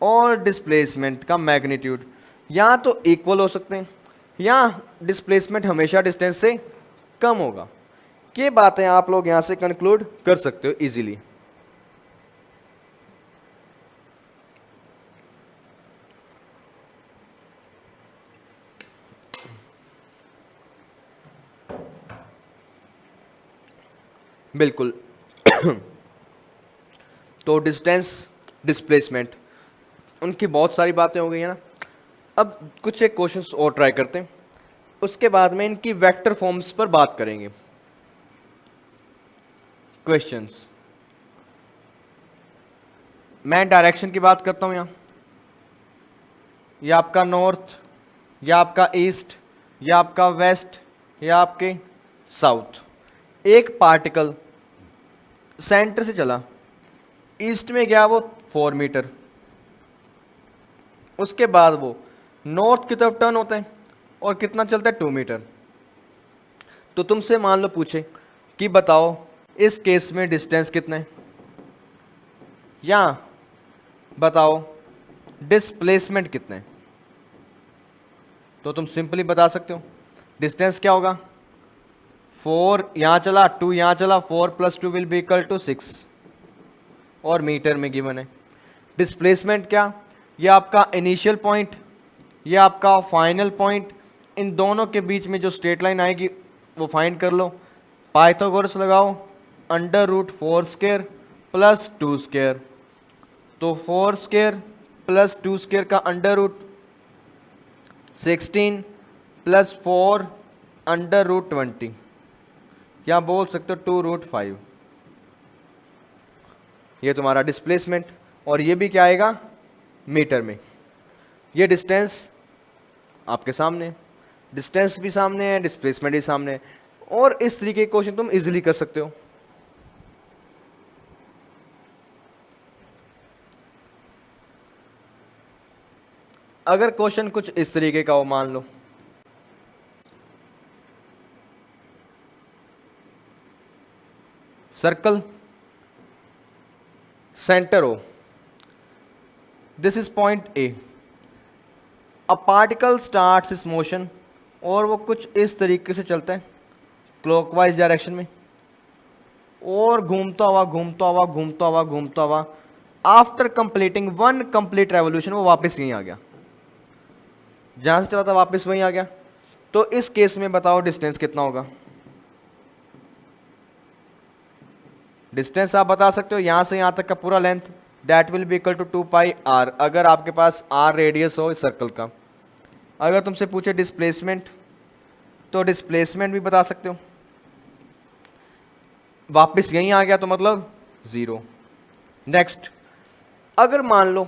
और डिस्प्लेसमेंट का मैग्नीट्यूड या तो इक्वल हो सकते हैं या डिस्प्लेसमेंट हमेशा डिस्टेंस से कम होगा। ये बातें आप लोग यहां से कंक्लूड कर सकते हो इजीली। बिल्कुल। तो डिस्टेंस, डिस्प्लेसमेंट, उनकी बहुत सारी बातें हो गई हैं ना। अब कुछ एक क्वेश्चंस और ट्राई करते हैं, उसके बाद में इनकी वेक्टर फॉर्म्स पर बात करेंगे। क्वेश्चंस, मैं डायरेक्शन की बात करता हूं यहां, या आपका नॉर्थ, या आपका ईस्ट, या आपका वेस्ट, या आपके साउथ। एक पार्टिकल सेंटर से चला, ईस्ट में गया वो 4 मीटर, उसके बाद वो नॉर्थ की तरफ टर्न होता है और कितना चलता है 2 मीटर। तो तुमसे मान लो पूछे कि बताओ इस केस में डिस्टेंस कितना है, या बताओ डिस्प्लेसमेंट कितना है, तो तुम सिंपली बता सकते हो डिस्टेंस क्या होगा। 4 यहां चला, 2 यहां चला, 4 + 2 विल बी इक्वल टू 6 और मीटर में गिवन है। डिस्प्लेसमेंट क्या, ये आपका इनिशियल पॉइंट, ये आपका फाइनल पॉइंट, इन दोनों के बीच में जो स्ट्रेट लाइन आएगी वो फाइंड कर लो। पाइथागोरस लगाओ, √4² + 2², तो 4² + 2² का √16 + 4 √20, या बोल सकते हो 2√5। ये तुम्हारा डिस्प्लेसमेंट, और ये भी क्या आएगा मीटर में। ये डिस्टेंस आपके सामने, डिस्टेंस भी सामने है, डिस्प्लेसमेंट भी सामने है, और इस तरीके के क्वेश्चन तुम इजीली कर सकते हो। अगर क्वेश्चन कुछ इस तरीके का हो, मान लो सर्कल सेंटर हो, this is point A, a particle starts इस मोशन, और वो कुछ इस तरीके से चलता है क्लॉकवाइज डायरेक्शन में, और घूमता हुआ घूमता हुआ घूमता हुआ घूमता हुआ, आफ्टर कंप्लीटिंग 1 कंप्लीट रेवोल्यूशन वो वापस यहीं आ गया, जहां से चला था वापस वहीं आ गया। तो इस केस में बताओ डिस्टेंस कितना होगा। डिस्टेंस आप बता सकते हो यहां से यहां तक का पूरा length, that will be equal to 2πr, अगर आपके पास r रेडियस हो इस सर्कल का। अगर तुमसे पूछे डिस्प्लेसमेंट, तो डिस्प्लेसमेंट भी बता सकते हो, वापस यहीं आ गया तो मतलब 0। नेक्स्ट, अगर मान लो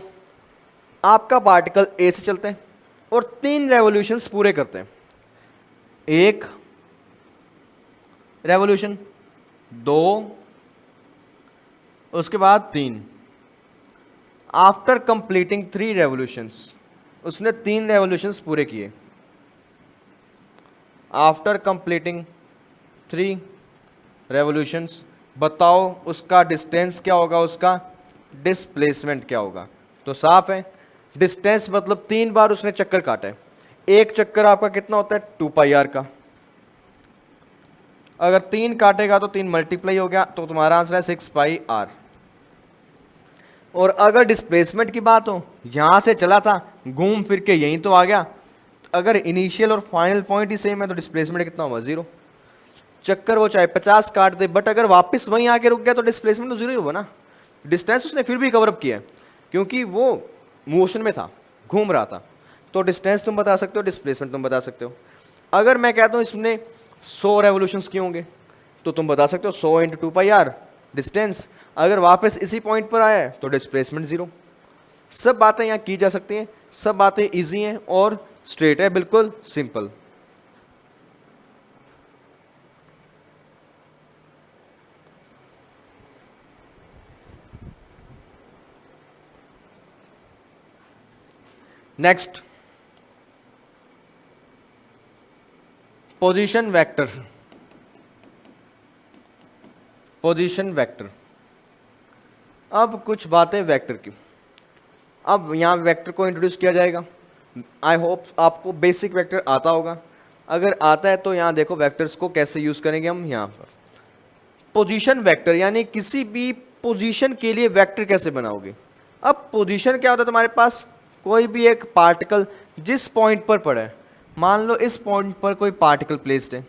आपका पार्टिकल ए से चलते हैं और 3 रेवोल्यूशंस पूरे करते हैं, 1 रेवोल्यूशन, 2, उसके बाद 3, आफ्टर कंप्लीटिंग 3 रेवोल्यूशंस, उसने 3 रेवोल्यूशंस पूरे किए, आफ्टर कंप्लीटिंग 3 रेवोल्यूशंस, बताओ उसका डिस्टेंस क्या होगा, उसका डिस्प्लेसमेंट क्या होगा। तो साफ है, डिस्टेंस मतलब 3 बार उसने चक्कर काटा है, एक चक्कर आपका कितना होता है 2πr का, अगर 3 काटेगा तो 3 मल्टीप्लाई हो गया, तो तुम्हारा आंसर है 6πr। और अगर डिस्प्लेसमेंट की बात हो, यहां से चला था घूम फिर के यहीं तो आ गया, अगर इनिशियल और फाइनल पॉइंट ही सेम है तो डिस्प्लेसमेंट कितना होगा 0। चक्कर वो चाहे 50 काट दे, बट अगर वापस वहीं आके रुक गया तो डिस्प्लेसमेंट तो 0 ही होगा ना। डिस्टेंस उसने फिर भी कवर अप किया है, क्योंकि वो मोशन में था, घूम रहा था। तो डिस्टेंस तुम बता सकते हो, डिस्प्लेसमेंट तुम बता सकते हो। अगर मैं कहता हूं इसने 100 रेवोल्यूशंस किए होंगे, तो तुम बता सकते हो 100 × 2πr डिस्टेंस, अगर वापस इसी पॉइंट पर आया है तो डिस्प्लेसमेंट 0। सब बातें यहाँ की जा सकती हैं, सब बातें इजी हैं और स्ट्रेट है, बिल्कुल simple. Next, position vector. Position vector, अब कुछ बातें वेक्टर की। अब यहाँ वेक्टर को इंट्रोड्यूस किया जाएगा। आई होप आपको बेसिक वेक्टर आता होगा, अगर आता है तो यहाँ देखो वेक्टर्स को कैसे यूज करेंगे हम। यहाँ पर पोजीशन वेक्टर यानी किसी भी पोजीशन के लिए वेक्टर कैसे बनाओगे। अब पोजीशन क्या होता है, तुम्हारे पास कोई भी एक पार्टिकल जिस पॉइंट पर पड़ा है, मान लो इस पॉइंट पर कोई पार्टिकल प्लेस्ड है,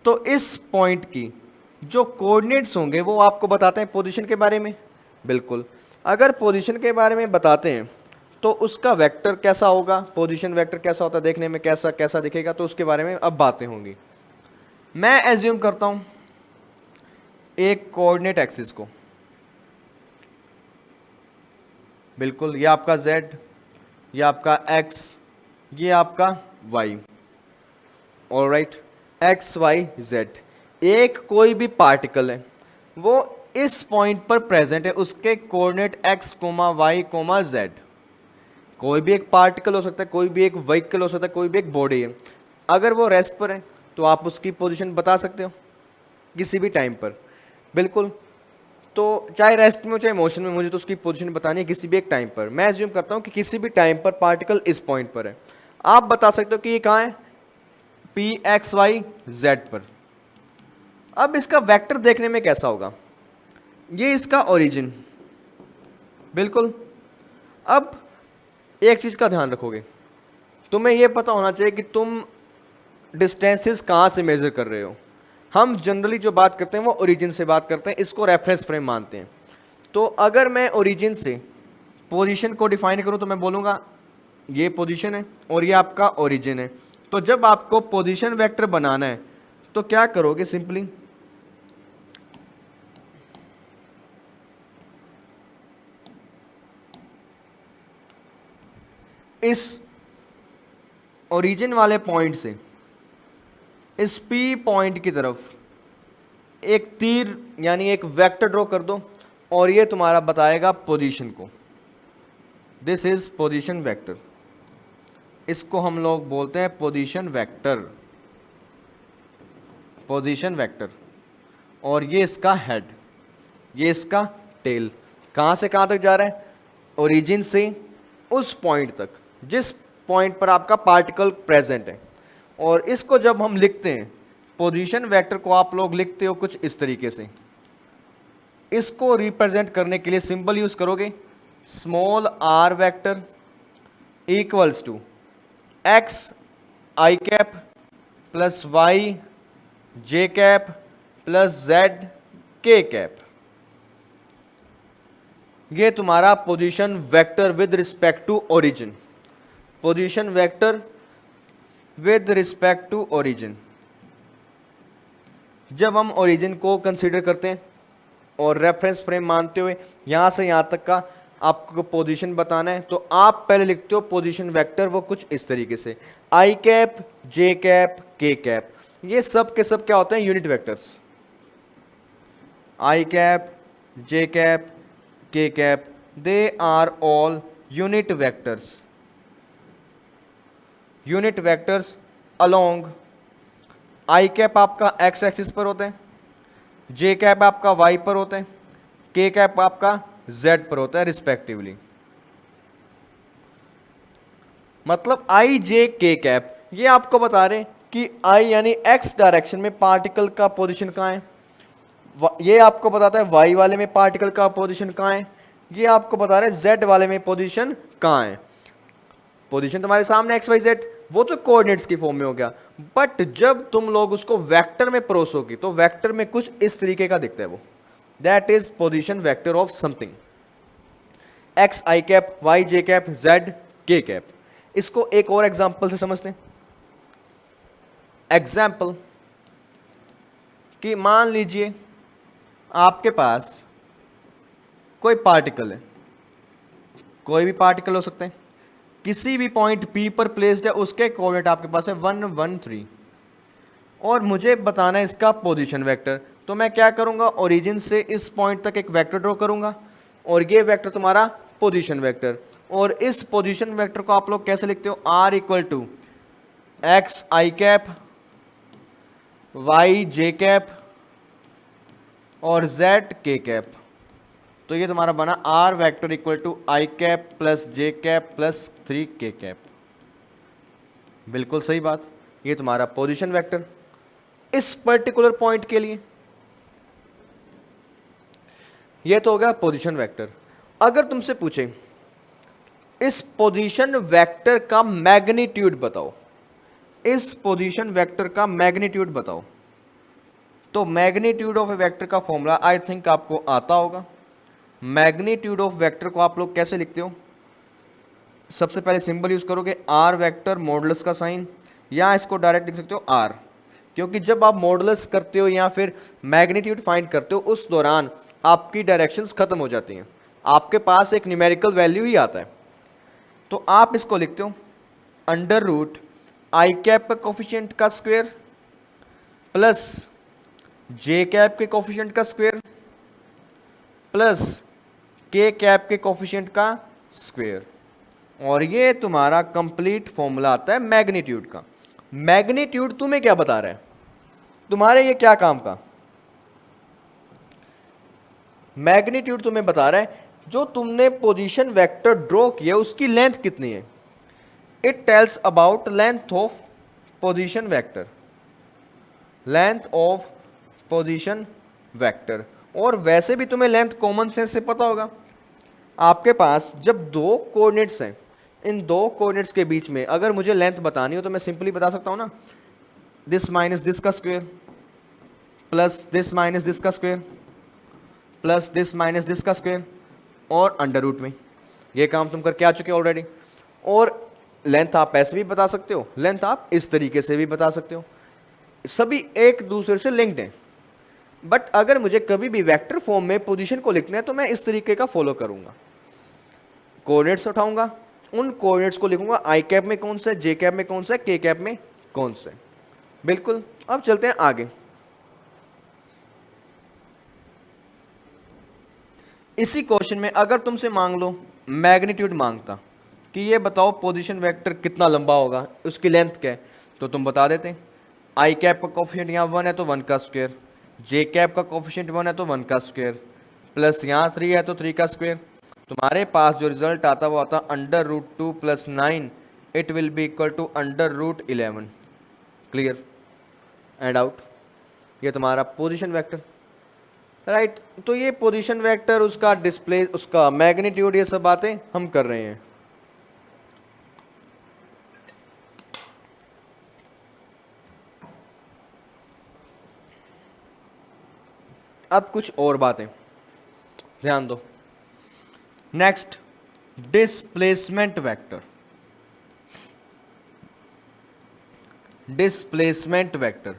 तो इस पॉइंट की जो कोऑर्डिनेट्स होंगे वो आपको बताते हैं पोजीशन के बारे में। बिल्कुल, अगर पोजीशन के बारे में बताते हैं तो उसका वेक्टर कैसा होगा, पोजीशन वेक्टर कैसा होता है, देखने में कैसा कैसा दिखेगा, तो उसके बारे में अब बातें होंगी। मैं एज्यूम करता हूं एक कोऑर्डिनेट एक्सिस को, बिल्कुल ये आपका z, ये आपका x, ये आपका y। Alright, x y z, एक कोई भी पार्टिकल है वो इस पॉइंट पर प्रेजेंट है, उसके कोऑर्डिनेट x, y, z। कोई भी एक पार्टिकल हो सकता है, कोई भी एक व्हीकल हो सकता है, कोई भी एक बॉडी है। अगर वो रेस्ट पर है तो आप उसकी पोजीशन बता सकते हो किसी भी टाइम पर। बिल्कुल, तो चाहे रेस्ट में हो चाहे मोशन में, मुझे तो उसकी पोजीशन बतानी है किसी भी एक टाइम पर। मैं एज्यूम करता हूँ कि किसी भी टाइम पर पार्टिकल इस पॉइंट पर है। आप बता सकते हो कि ये कहाँ है, पी एक्स वाई जेड पर। अब इसका वेक्टर देखने में कैसा होगा, ये इसका ओरिजिन। बिल्कुल, अब एक चीज का ध्यान रखोगे, तुम्हें यह पता होना चाहिए कि तुम डिस्टेंसेस कहां से मेजर कर रहे हो। हम जनरली जो बात करते हैं वो ओरिजिन से बात करते हैं, इसको रेफरेंस फ्रेम मानते हैं। तो अगर मैं ओरिजिन से पोजीशन को डिफाइन करूं तो मैं बोलूंगा ये पोजीशन है और ये आपका ओरिजिन है। तो जब आपको पोजीशन वेक्टर बनाना है तो क्या करोगे, सिंपली इस ओरिजिन वाले पॉइंट से इस P पॉइंट की तरफ एक तीर यानी एक वेक्टर ड्रॉ कर दो और ये तुम्हारा बताएगा पोजीशन को। दिस इज पोजीशन वेक्टर, इसको हम लोग बोलते हैं पोजीशन वेक्टर, पोजीशन वेक्टर। और ये इसका हेड, ये इसका टेल। कहां से कहां तक जा रहा है, ओरिजिन से उस पॉइंट तक जिस पॉइंट पर आपका पार्टिकल प्रेजेंट है। और इसको जब हम लिखते हैं, पोजीशन वेक्टर को आप लोग लिखते हो कुछ इस तरीके से। इसको रिप्रेजेंट करने के लिए सिंबल यूज करोगे, small r vector equals to x i cap plus y j cap plus z k cap. ये तुम्हारा position vector with respect to origin, position vector with respect to origin. जब हम origin को consider करते हैं और reference frame मानते हुए यहां से यहां तक का आपको पोजीशन बताना है, तो आप पहले लिखते हो पोजीशन वेक्टर वो कुछ इस तरीके से, I cap J cap K cap. ये सब के सब क्या होते हैं, unit vectors. I cap J cap K cap, they are all unit vectors, unit vectors along. I cap आपका एक्स एक्सिस पर होते हैं, जे कैप आपका वाई पर होते हैं, के कैप आपका जेड पर होता है रिस्पेक्टिवली। मतलब आई जे के कैप ये आपको बता रहे हैं कि आई यानी एक्स डायरेक्शन में पार्टिकल का पोजीशन कहां है, ये आपको बताता है वाई वाले में पार्टिकल का पोजीशन कहां है, ये आपको बता रहे हैं जेड वाले में पोजीशन कहां है। पोजीशन तुम्हारे सामने एक्स वाई जेड, वो तो कोऑर्डिनेट्स की फॉर्म में हो गया। बट जब तुम लोग उसको वेक्टर में परोसोगे तो वेक्टर में कुछ इस तरीके का दिखता है वो, that is position vector of something, X I cap Y J cap Z के कैप। इसको एक और एग्जांपल से समझते हैं। एग्जांपल कि मान लीजिए आपके पास कोई पार्टिकल है, कोई भी पार्टिकल हो सकते हैं, किसी भी पॉइंट P पर प्लेस्ड है, उसके कोऑर्डिनेट आपके पास है 1 1 3 और मुझे बताना है इसका पोजीशन वेक्टर। तो मैं क्या करूंगा, ओरिजिन से इस पॉइंट तक एक वेक्टर ड्रॉ करूंगा और ये वेक्टर तुम्हारा पोजीशन वेक्टर। और इस पोजीशन वेक्टर को आप लोग कैसे लिखते हो, R equal to X I cap Y J cap और जेड के कैप। तो ये तुम्हारा बना R vector equal to I cap plus J cap plus 3 K cap. बिल्कुल सही बात, ये तुम्हारा पोजीशन वेक्टर इस पर्टिकुलर पॉइंट के लिए। ये तो हो गया पोजीशन वेक्टर। अगर तुमसे पूछे इस पोजीशन वेक्टर का मैग्नीट्यूड बताओ, इस पोजीशन वेक्टर का मैग्नीट्यूड बताओ, तो मैग्नीट्यूड ऑफ ए वेक्टर का फॉर्मूला आई थिंक आपको आता होगा। मैग्नीट्यूड ऑफ वेक्टर को आप लोग कैसे लिखते हो? सबसे पहले सिंबल यूज करोगे आर वेक्टर मॉडुलस का साइन, या इसको डायरेक्ट लिख सकते हो आर, क्योंकि जब आप मॉडुलस करते हो या फिर मैग्नीट्यूड फाइंड करते हो उस दौरान आपकी डायरेक्शंस खत्म हो जाती हैं, आपके पास एक न्यूमेरिकल वैल्यू ही आता है। तो आप इसको लिखते हो अंडर रूट आई कैप का कोफिशिएंट का स्क्वायर प्लस जे कैप के कोफिशिएंट का स्क्वायर प्लस के कैप के कोफिशिएंट का स्क्वायर, और ये तुम्हारा कंप्लीट फॉर्मूला आता है मैग्नीट्यूड का। मैग्नीट्यूड तुम्हें क्या बता रहा है? तुम्हारे ये क्या काम का? मैग्नीट्यूड तुम्हें बता रहा है जो तुमने पोजीशन वेक्टर ड्रॉ किया उसकी लेंथ कितनी है। It tells about length of position vector, length of position vector. और वैसे भी तुम्हें लेंथ कॉमन सेंस से पता होगा। आपके पास जब दो कोऑर्डिनेट्स हैं, इन दो कोऑर्डिनेट्स के बीच में अगर मुझे लेंथ बतानी हो तो मैं सिंपली बता सकता हूं ना, दिस माइनस दिस का square plus this minus this का square plus this minus this का स्क्वायर और अंडर रूट में। ये काम तुम करके आ चुके हो ऑलरेडी। और लेंथ आप ऐसे भी बता सकते हो, लेंथ आप इस तरीके से भी बता सकते हो, सभी एक दूसरे से लिंक्ड हैं। बट अगर मुझे कभी भी वेक्टर फॉर्म में पोजीशन को लिखना है तो मैं इस तरीके का फॉलो करूंगा। कोऑर्डिनेट्स उठाऊंगा, उन कोऑर्डिनेट्स को लिखूंगा आई कैप में कौन सा है, जे कैप में कौन सा है, के कैप में कौन सा है। बिल्कुल। अब चलते हैं आगे। इसी क्वेश्चन में अगर तुमसे मांग लो, मैग्नीट्यूड मांगता कि ये बताओ पोजीशन वेक्टर कितना लंबा होगा, उसकी लेंथ क्या है, तो तुम बता देते आई कैप का कोफिशिएंट यहाँ 1 है तो 1 का स्क्वायर, जे कैप का कोफिशिएंट 1 है तो 1 का स्क्वायर, प्लस यहाँ 3 है तो 3 का स्क्वायर। तुम्हारे पास जो रिजल्ट आता वो आता under root 2 plus 9, it will be equal to under root 11। Clear and out. ये तुम्हारा पोजीशन वेक्टर, राइट। तो ये पोजीशन वेक्टर, उसका डिस्प्ले, उसका मैग्नीट्यूड, ये सब बातें हम कर रहे हैं। अब कुछ और बातें ध्यान दो। Next, displacement vector. Displacement vector.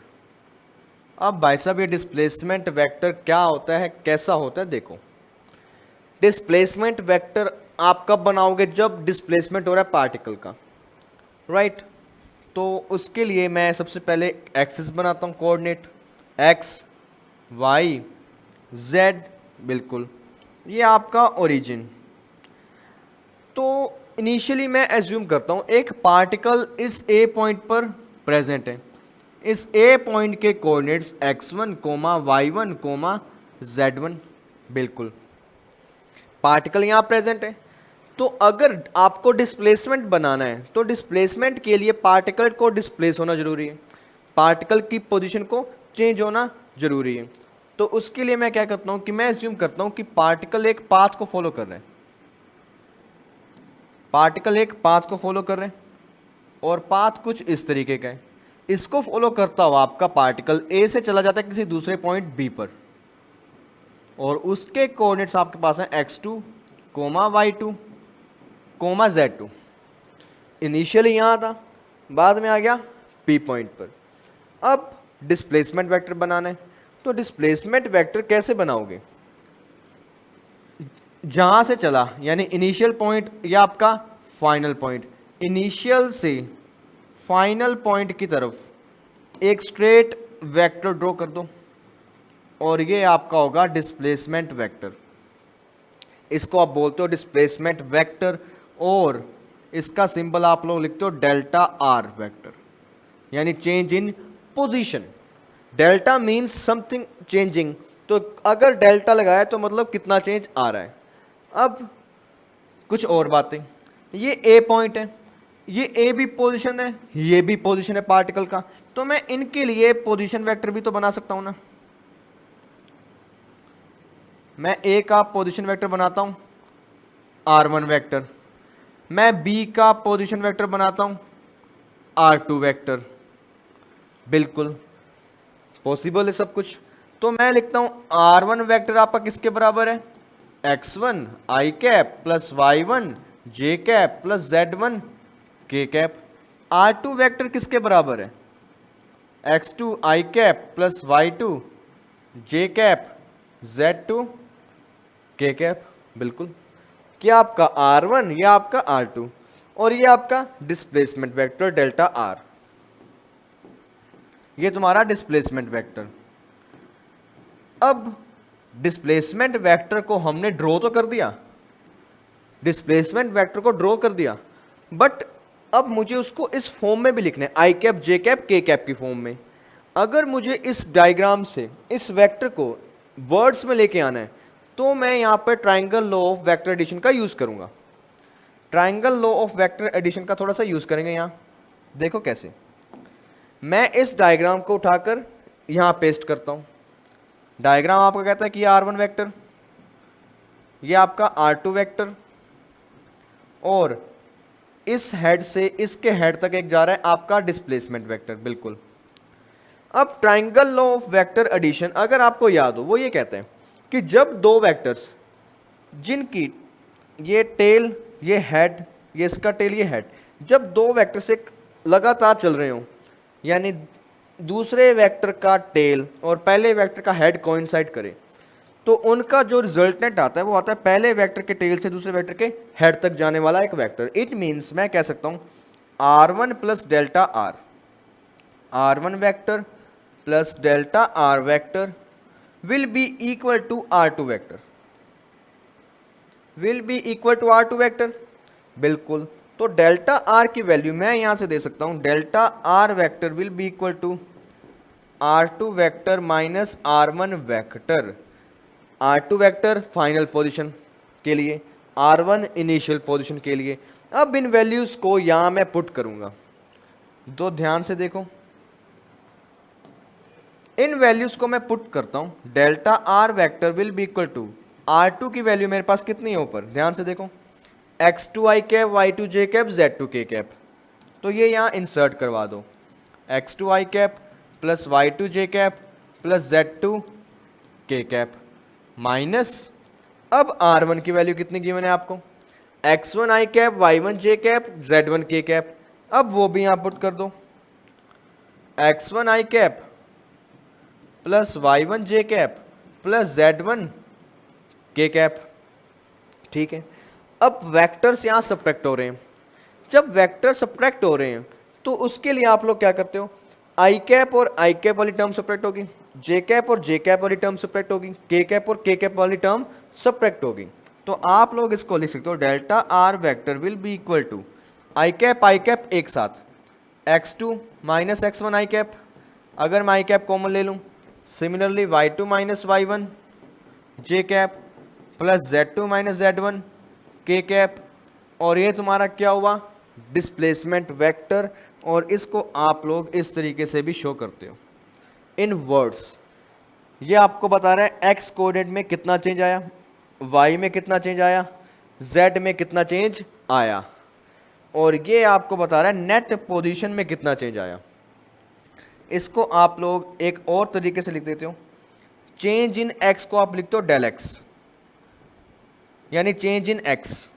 अब भाई साहब ये डिस्प्लेसमेंट वेक्टर क्या होता है, कैसा होता है? देखो, डिस्प्लेसमेंट वेक्टर आप कब बनाओगे? जब डिस्प्लेसमेंट हो रहा है पार्टिकल का, राइट। तो उसके लिए मैं सबसे पहले एक्सिस बनाता हूँ, कोऑर्डिनेट एक्स वाई जेड, बिल्कुल, ये आपका ओरिजिन। तो इनिशियली मैं एज्यूम करता हूँ एक पार्टिकल इस ए पॉइंट पर प्रेजेंट है, इस ए पॉइंट के कोऑर्डिनेट्स x1, y1, z1, बिल्कुल पार्टिकल यहाँ प्रेजेंट है। तो अगर आपको डिस्प्लेसमेंट बनाना है तो डिस्प्लेसमेंट के लिए पार्टिकल को डिस्प्लेस होना जरूरी है, पार्टिकल की पोजीशन को चेंज होना जरूरी है। तो उसके लिए मैं क्या करता हूँ कि मैं एज्यूम करता हूँ कि पार्टिकल एक पाथ को फॉलो कर रहे हैं, पार्टिकल एक पाथ को फॉलो कर रहे हैं, और पाथ कुछ इस तरीके का है। इसको फॉलो करता हुआ आपका पार्टिकल ए से चला जाता है किसी दूसरे पॉइंट बी पर, और उसके कोऑर्डिनेट्स आपके पास हैं x2, y2, z2। इनिशियली यहां था, बाद में आ गया पी पॉइंट पर। अब डिस्प्लेसमेंट वेक्टर बनाना है, तो डिस्प्लेसमेंट वेक्टर कैसे बनाओगे? जहां से चला, यानी इनिशियल पॉइंट या आपका फाइनल पॉइंट, इनिशियल से फाइनल पॉइंट की तरफ एक स्ट्रेट वेक्टर ड्रॉ कर दो, और ये आपका होगा डिस्प्लेसमेंट वेक्टर। इसको आप बोलते हो डिस्प्लेसमेंट वेक्टर, और इसका सिंबल आप लोग लिखते हो डेल्टा आर वेक्टर, यानी change in position. Delta means something changing, तो अगर डेल्टा लगाया तो मतलब कितना चेंज आ रहा है। अब कुछ और बातें, ये ए पॉइंट है, ये ए भी पोजीशन है, ये भी पोजीशन है पार्टिकल का, तो मैं इनके लिए पोजीशन वेक्टर भी तो बना सकता हूं ना। मैं ए का पोजीशन वेक्टर बनाता हूं r1 वेक्टर, मैं बी का पोजीशन वेक्टर बनाता हूं r2 वेक्टर, बिल्कुल। पॉसिबल है सब कुछ। तो मैं लिखता हूं R1 वेक्टर आपका किसके बराबर है, x1 i cap plus y1 j cap plus z1 k cap. R2 vector किसके बराबर है, x2 i cap plus y2 j cap z2 k cap. बिल्कुल, क्या आपका R1 या आपका R2, और ये आपका डिस्प्लेसमेंट वेक्टर डेल्टा R, ये तुम्हारा डिस्प्लेसमेंट वेक्टर। अब डिस्प्लेसमेंट वेक्टर को हमने ड्रॉ तो कर दिया, डिस्प्लेसमेंट वेक्टर को ड्रॉ कर दिया, बट अब मुझे उसको इस फॉर्म में भी लिखना है, आई cap J cap K cap की फॉर्म में। अगर मुझे इस डायग्राम से इस वेक्टर को वर्ड्स में लेके आना है तो मैं यहां पर triangle law of vector addition का यूज करूंगा। Triangle law of vector addition का थोड़ा सा यूज करेंगे। यहां देखो कैसे, मैं इस डायग्राम को उठाकर यहां पेस्ट करता हूं। डायग्राम आपका कहता है कि ये R1 वेक्टर, ये आपका R2 वेक्टर, और इस हेड से इसके हेड तक एक जा रहा है आपका डिस्प्लेसमेंट वेक्टर। बिल्कुल। अब triangle law of vector addition अगर आपको याद हो, वो ये कहते हैं कि जब दो वेक्टर्स जिनकी ये टेल, ये हेड, ये इसका टेल, ये हेड, जब दो वेक्टर्स एक लगातार चल रहे हो, यानी दूसरे वेक्टर का टेल और पहले वेक्टर का हेड कोइंसाइड करे, तो उनका जो रिजल्टेंट आता है वो आता है पहले वेक्टर के टेल से दूसरे वेक्टर के हेड तक जाने वाला एक वेक्टर। इट मीन्स मैं कह सकता हूं R1 plus delta R, R1 vector plus delta R vector will be equal to R2 vector, will be equal to R2 vector. बिल्कुल। तो डेल्टा R की वैल्यू मैं यहां से दे सकता हूं, delta R vector will be equal to R2 vector minus R1 vector. R2 vector final position के लिए, R1 इनिशियल पोजीशन के लिए। अब इन वैल्यूज को यहां मैं पुट करूंगा, तो ध्यान से देखो, इन वैल्यूज को मैं पुट करता हूं। Delta R vector will be equal to R2 की वैल्यू मेरे पास कितनी है ऊपर, ध्यान से देखो, x2 i cap, y2 j cap, z2 k cap. तो ये यहां इंसर्ट करवा दो, x2 i cap plus y2 j cap plus z2 k cap minus, अब R1 की वैल्यू कितनी गिवन है आपको, x1 i cap, y1 j cap, z1 k cap. अब वो भी यहां पुट कर दो, x1 i cap plus y1 j cap plus z1 k cap. ठीक है। अब वेक्टर्स यहां सब्ट्रैक्ट हो रहे हैं। जब वेक्टर सब्ट्रैक्ट हो रहे हैं तो उसके लिए आप लोग क्या करते हो, आई कैप और आई कैप वाली टर्म सब्ट्रैक्ट होगी, जे कैप और जे कैप वाली टर्म सब्ट्रैक्ट होगी, के कैप और के कैप वाली टर्म सब्ट्रैक्ट होगी। तो आप लोग इसको लिख सकते हो, delta R vector will be equal to I cap एक साथ, x2 minus x1 i cap, अगर मैं आई कैप कॉमन ले लूं, similarly y2 minus y1 j cap plus z2 minus z1 k cap, और ये तुम्हारा क्या हुआ, डिस्प्लेसमेंट वेक्टर। और इसको आप लोग इस तरीके से भी शो करते हो इन वर्ड्स। ये आपको बता रहा है एक्स कोऑर्डिनेट में कितना चेंज आया, वाई में कितना चेंज आया, जेड में कितना चेंज आया, और ये आपको बता रहा है नेट पोजीशन में कितना चेंज आया। इसको आप लोग एक और तरीके से लिख देते हो, चेंज इन एक्स को आप लिखते हो डेल एक्स, यानी change in x,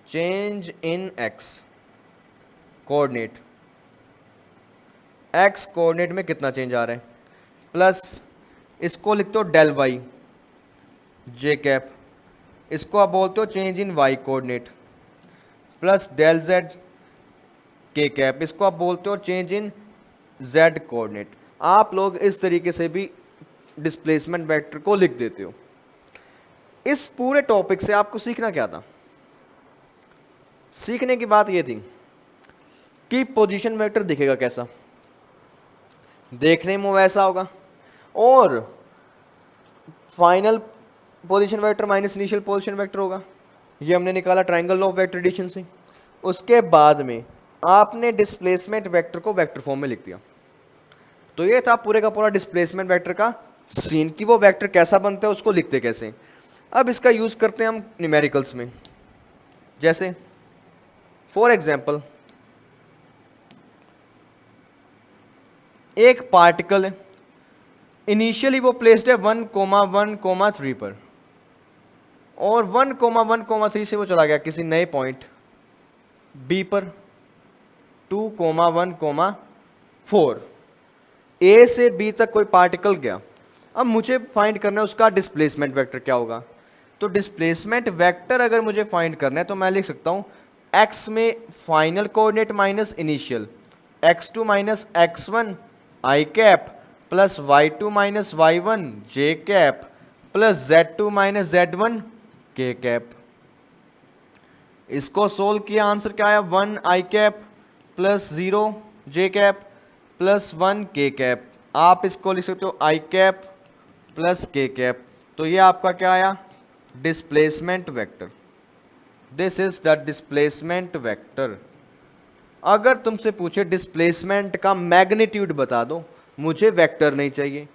change in x coordinate, x coordinate में कितना चेंज आ रहा है, प्लस इसको लिखते हो डेल वाई जे कैप, इसको आप बोलते हो change in y coordinate, plus del z के कैप, इसको आप बोलते हो चेंज इन जेड कोऑर्डिनेट। आप लोग इस तरीके से भी डिस्प्लेसमेंट वेक्टर को लिख देते हो। इस पूरे टॉपिक से आपको सीखना क्या था, सीखने की बात यह थी कि पोजीशन वेक्टर दिखेगा कैसा, देखने में वैसा होगा, और final position vector minus initial position vector होगा। ये हमने निकाला ट्राइंगल ऑफ वेक्टर एडिशन से। उसके बाद में आपने डिस्प्लेसमेंट वेक्टर को वेक्टर फॉर्म में लिख दिया। तो ये था पूरे का पूरा डिस्प्लेसमेंट वेक्टर का सीन, कि वो वेक्टर कैसा बनता है, उसको लिखते कैसे। अब इसका यूज करते हैं हम न्यूमेरिकल्स में। जैसे फॉर एग्जाम्पल, एक पार्टिकल है इनिशियली वो प्लेस्ड है 1,1,3 पर, और 1,1,3 से वो चला गया किसी नए पॉइंट बी पर 2,1,4। ए से बी तक कोई पार्टिकल गया। अब मुझे फाइंड करना है उसका डिस्प्लेसमेंट वेक्टर क्या होगा। तो डिस्प्लेसमेंट वेक्टर अगर मुझे फाइंड करना है तो मैं लिख सकता हूं एक्स में final coordinate minus initial, x2 minus x1 i cap plus y2 minus y1 j cap plus z2 minus z1 k cap. इसको सोल्व किया, आंसर क्या आया 1 आई कैप प्लस 0 जे कैप प्लस 1 के कैप। आप इसको लिख सकते हो आई कैप प्लस के कैप। तो ये आपका क्या आया displacement vector. This is the displacement vector. अगर तुमसे पूछे डिस्प्लेसमेंट का मैग्नीट्यूड बता दो, मुझे वेक्टर नहीं चाहिए,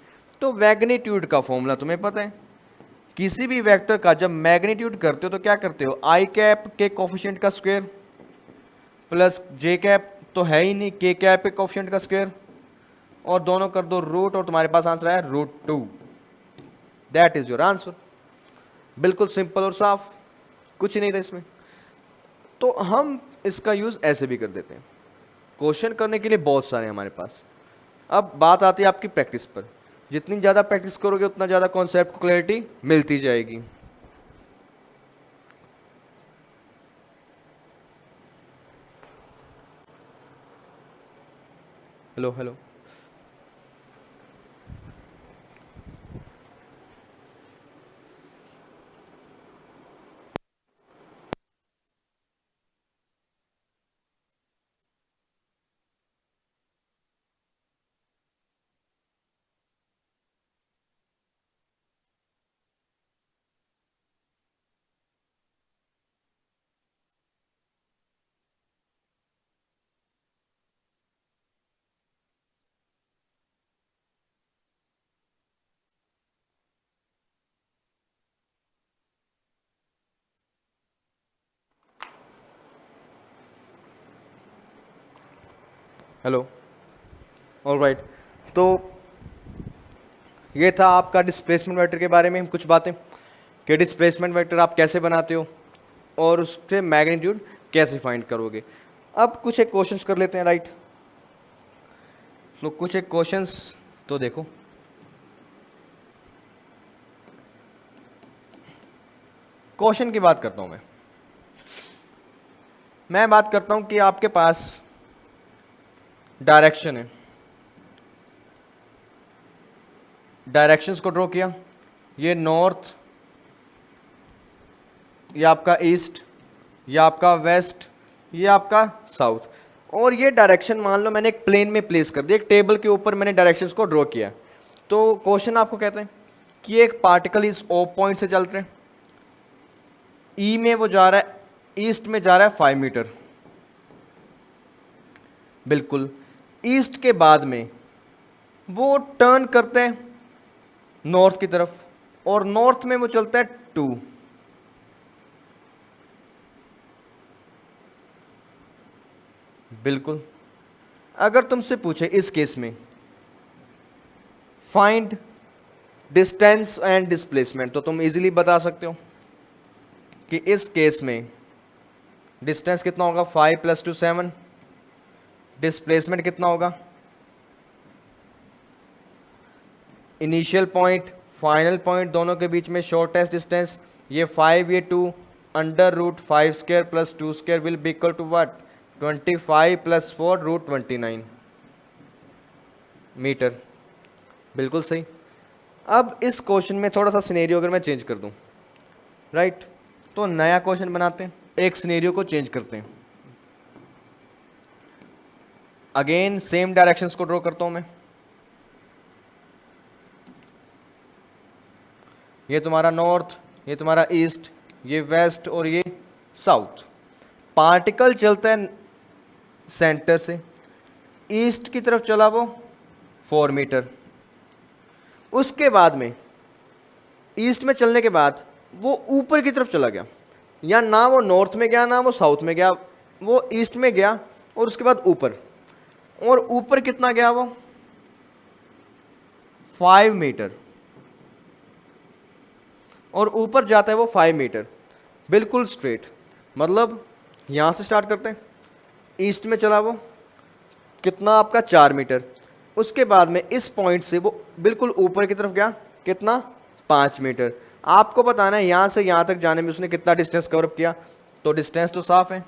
तो मैग्नीट्यूड का फॉर्मूला तुम्हें पता है। किसी भी वेक्टर का जब मैग्नीट्यूड करते हो तो क्या करते हो, आई कैप के कोफिशिएंट का स्क्वायर प्लस जे कैप तो है ही नहीं, के कैप के कोफिशिएंट का स्क्वायर, और दोनों कर दो रूट, और तुम्हारे पास आंसर आया √2। That is your answer. बिल्कुल सिंपल और साफ, कुछ नहीं था इसमें। तो हम इसका यूज ऐसे भी कर देते हैं, क्वेश्चन करने के लिए बहुत सारे हैं हमारे पास। अब बात आती है आपकी प्रैक्टिस पर। जितनी ज़्यादा प्रैक्टिस करोगे उतना ज़्यादा कॉन्सेप्ट को क्लैरिटी मिलती जाएगी। Hello hello, hello, alright. तो ये था आपका डिस्प्लेसमेंट वेक्टर के बारे में कुछ बातें, कि डिस्प्लेसमेंट वेक्टर आप कैसे बनाते हो और उसके मैग्नीट्यूड कैसे फाइंड करोगे। अब कुछ एक क्वेश्चंस कर लेते हैं, राइट। तो कुछ एक क्वेश्चंस तो देखो। क्वेश्चन की बात करता हूं मैं बात करता हूं कि आपके पास डायरेक्शन है, डायरेक्शंस को ड्रॉ किया, ये नॉर्थ, ये आपका ईस्ट, ये आपका वेस्ट, ये आपका साउथ, और ये डायरेक्शन मान लो मैंने एक प्लेन में प्लेस कर दिया, एक टेबल के ऊपर मैंने डायरेक्शंस को ड्रॉ किया। तो क्वेश्चन आपको कहते हैं कि एक पार्टिकल इस ओ पॉइंट से चल रहे हैं, ई में वो जा रहा है, ईस्ट में जा रहा है 5 मीटर, बिल्कुल ईस्ट के बाद में वो टर्न करते हैं नॉर्थ की तरफ, और नॉर्थ में वो चलता है 2। बिल्कुल, अगर तुमसे पूछे इस केस में फाइंड डिस्टेंस एंड डिस्प्लेसमेंट, तो तुम इजीली बता सकते हो कि इस केस में डिस्टेंस कितना होगा 5 + 2 7, डिस्प्लेसमेंट कितना होगा, इनिशियल पॉइंट फाइनल पॉइंट दोनों के बीच में शॉर्टेस्ट डिस्टेंस, ये 5 ये 2, √5² + 2² will be equal to what, 25 + 4 √29 metre. बिल्कुल सही। अब इस क्वेश्चन में थोड़ा सा सिनेरियो अगर मैं चेंज कर दूं, राइट, तो नया क्वेश्चन बनाते हैं, एक सिनेरियो को चेंज करते हैं। अगेन सेम डायरेक्शंस को ड्रॉ करता हूं मैं, ये तुम्हारा नॉर्थ, ये तुम्हारा ईस्ट, ये वेस्ट और ये साउथ। पार्टिकल चलता है सेंटर से, ईस्ट की तरफ चला वो 4 मीटर, उसके बाद में ईस्ट में चलने के बाद वो ऊपर की तरफ चला गया, या ना वो नॉर्थ में गया ना वो साउथ में गया, वो ईस्ट में गया और उसके बाद ऊपर, और ऊपर कितना गया वो 5 मीटर और ऊपर जाता है वो 5 मीटर, बिल्कुल स्ट्रेट। मतलब यहाँ से स्टार्ट करते हैं, ईस्ट में चला वो कितना आपका 4 मीटर, उसके बाद में इस पॉइंट से वो बिल्कुल ऊपर की तरफ गया कितना 5 मीटर। आपको बताना है यहाँ से यहाँ तक जाने में उसने कितना डिस्टेंस कवर अप किया। तो डिस्टेंस तो साफ है,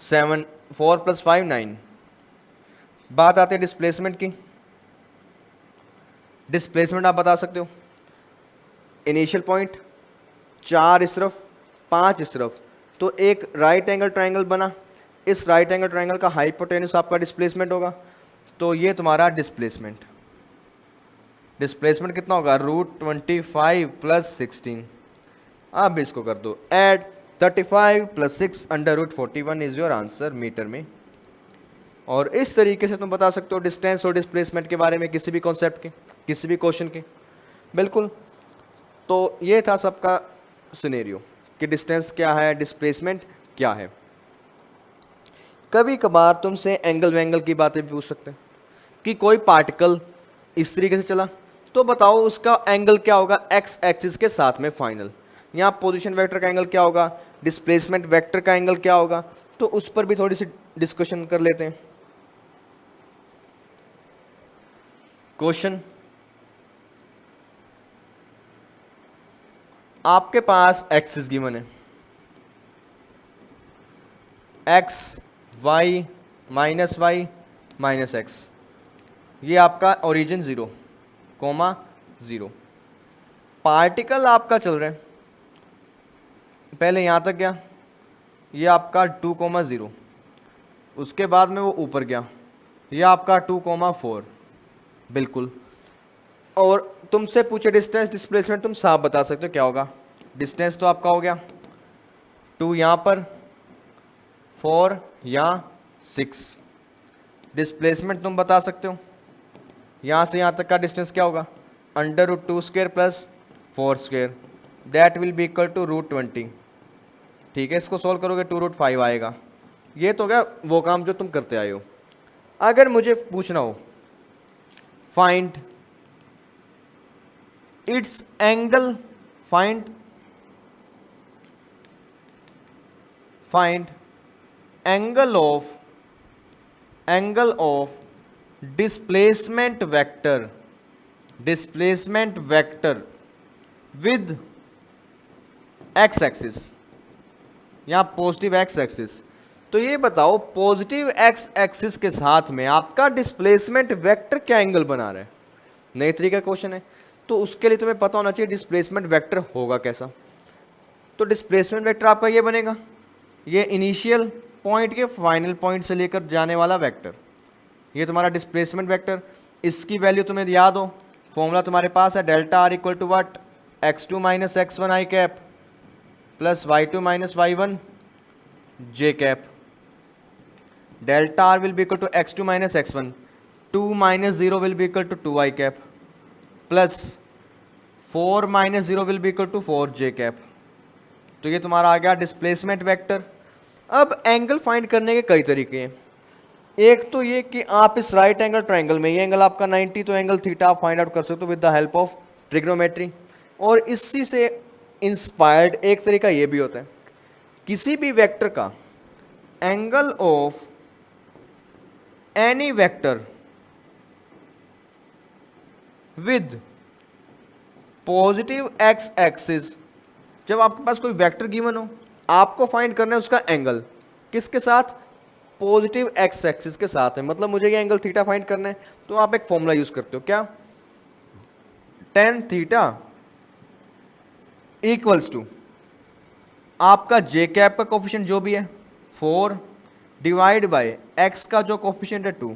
7, 4 + 5 9। बात आती है डिस्प्लेसमेंट की। डिस्प्लेसमेंट आप बता सकते हो, इनिशियल पॉइंट 4 इस तरफ 5 इस तरफ, तो एक राइट एंगल ट्राइंगल बना, इस राइट एंगल ट्राइंगल का हाइपोटेन्यूस आपका डिस्प्लेसमेंट होगा। तो ये तुम्हारा डिस्प्लेसमेंट कितना होगा, √25 + 16। अब इसको कर दो add, 35 + 6 √41 is your answer metre में। और इस तरीके से तुम बता सकते हो डिस्टेंस और डिस्प्लेसमेंट के बारे में किसी भी कॉन्सेप्ट के, किसी भी क्वेश्चन के। बिल्कुल, तो ये था सबका सिनेरियो कि डिस्टेंस क्या है, डिस्प्लेसमेंट क्या है। कभी कभार तुमसे एंगल वेंगल की बातें भी पूछ सकते हैं कि कोई पार्टिकल इस तरीके से चला तो बताओ उसका एंगल क्या होगा एक्स एक्सिस के साथ में फाइनल। यहाँ पोजीशन वेक्टर का एंगल क्या होगा, डिस्प्लेसमेंट वेक्टर का एंगल क्या होगा, तो उस पर भी थोड़ी सी डिस्कशन कर लेते हैं। क्वेश्चन, आपके पास एक्सिस गिवन है, एक्स वाई -y -x, ये आपका ओरिजिन 0, 0। पार्टिकल आपका चल रहा है, पहले यहाँ तक गया, ये आपका 2, 0, उसके बाद में वो ऊपर गया, ये आपका 2, 4। बिल्कुल, और तुमसे पूछे डिस्टेंस डिस्प्लेसमेंट, तुम साफ बता सकते हो क्या होगा। डिस्टेंस तो आपका हो गया 2 यहाँ पर, 4 यहाँ 6। डिस्प्लेसमेंट तुम बता सकते हो, यहाँ से यहाँ तक का डिस्टेंस क्या होगा, √2² + 4², that will be equal to √20। ठीक है, इसको सॉल्व करोगे 2√5 आएगा। ये तो क्या वो काम जो तुम करते आए हो। अगर मुझे पूछना हो find its angle, find angle of displacement vector with x axis, यहाँ पॉजिटिव एक्स एक्सिस। तो ये बताओ पॉजिटिव एक्स एक्सिस के साथ में आपका डिस्प्लेसमेंट वेक्टर क्या एंगल बना रहा है। नए तरीके का क्वेश्चन है, तो उसके लिए तुम्हें पता होना चाहिए डिस्प्लेसमेंट वेक्टर होगा कैसा। तो डिस्प्लेसमेंट वेक्टर आपका ये बनेगा, ये इनिशियल पॉइंट के फाइनल पॉइंट से लेकर जाने वाला वेक्टर, ये तुम्हारा डिस्प्लेसमेंट वेक्टर। इसकी वैल्यू तुम्हें याद हो, फॉर्मूला तुम्हारे पास है, delta r = what, x2 - x1 i cap plus y2 - y1 j cap. Delta r will be equal to x2 - x1, 2 - 0 will be equal to 2 i cap plus 4 - 0 will be equal to 4 j cap. तो ये तुम्हारा आ गया displacement vector. अब angle find करने के कई तरीके हैं। एक तो ये कि आप इस राइट एंगल ट्रायंगल में, ये एंगल आपका 90, तो एंगल थीटा आप फाइंड आउट कर सकते हो with the help of trigonometry. और इसी से इंस्पायर्ड एक तरीका ये भी होता है, किसी भी वेक्टर का angle of any vector with positive x axis, जब आपके पास कोई वेक्टर गिवन हो, आपको फाइंड करना है उसका एंगल किसके साथ, पॉजिटिव एक्स एक्सिस के साथ है। मतलब मुझे ये एंगल थीटा फाइंड करना है, तो आप एक फॉर्मूला यूज करते हो, क्या, tan थीटा इक्वल्स टू आपका जे कैप का कोफिशिएंट जो भी है 4 डिवाइड बाय एक्स का जो कोफिशिएंट है 2,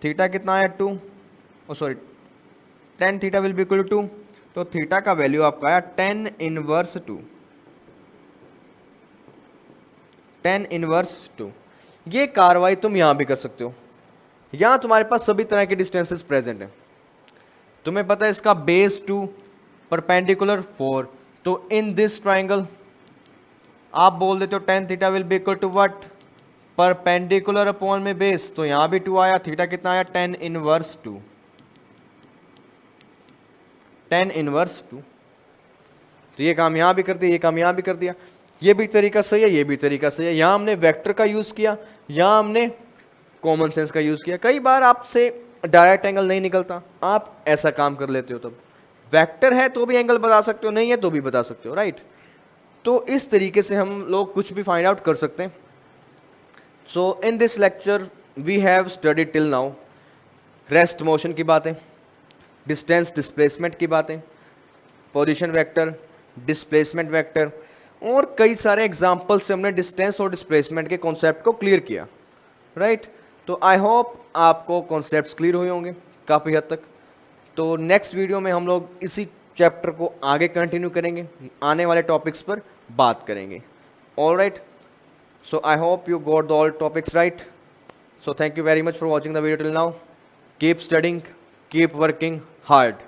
थीटा कितना है 2, sorry tan theta will be equal to 2, तो थीटा का वैल्यू आपका आया tan इनवर्स 2, tan इनवर्स 2। ये कार्रवाई तुम यहां भी कर सकते हो, यहां तुम्हारे पास सभी तरह के डिस्टेंसेस प्रेजेंट हैं। तुम्हें पता है इसका बेस 2 परपेंडिकुलर 4, तो इन दिस ट्राइंगल आप बोल देते हो tan theta will be equal to what, perpendicular upon में बेस, तो यहां भी 2 आया, थीटा कितना आया tan इनवर्स 2। tan inverse 2। तो ये काम यहाँ भी कर दिया, ये काम यहाँ भी कर दिया, ये भी तरीका सही है, ये भी तरीका सही है। यहाँ हमने वेक्टर का यूज़ किया, यहाँ हमने कॉमन सेंस का यूज़ किया। कई बार आपसे डायरेक्ट एंगल नहीं निकलता, आप ऐसा काम कर लेते हो, तब वेक्टर है तो भी एंगल बता सकते हो, नहीं है तो भी बता सकते हो, राइट। तो इस तरीके से हम लोग कुछ भी फाइंड आउट कर सकते हैं। So in this lecture we have study till now rest motion की बातें, डिस्टेंस डिस्प्लेसमेंट की बातें, पोजीशन वेक्टर, डिस्प्लेसमेंट वेक्टर, और कई सारे एग्जाम्पल से हमने डिस्टेंस और डिस्प्लेसमेंट के कॉन्सेप्ट को क्लियर किया, राइट। तो आई होप आपको कॉन्सेप्ट्स क्लियर हुए होंगे काफ़ी हद तक। तो नेक्स्ट वीडियो में हम लोग इसी चैप्टर को आगे कंटिन्यू करेंगे, आने वाले टॉपिक्स पर बात करेंगे। All right, so I hope you got all topics right. So thank you very much for watching the video till now. Keep studying, keep working hard.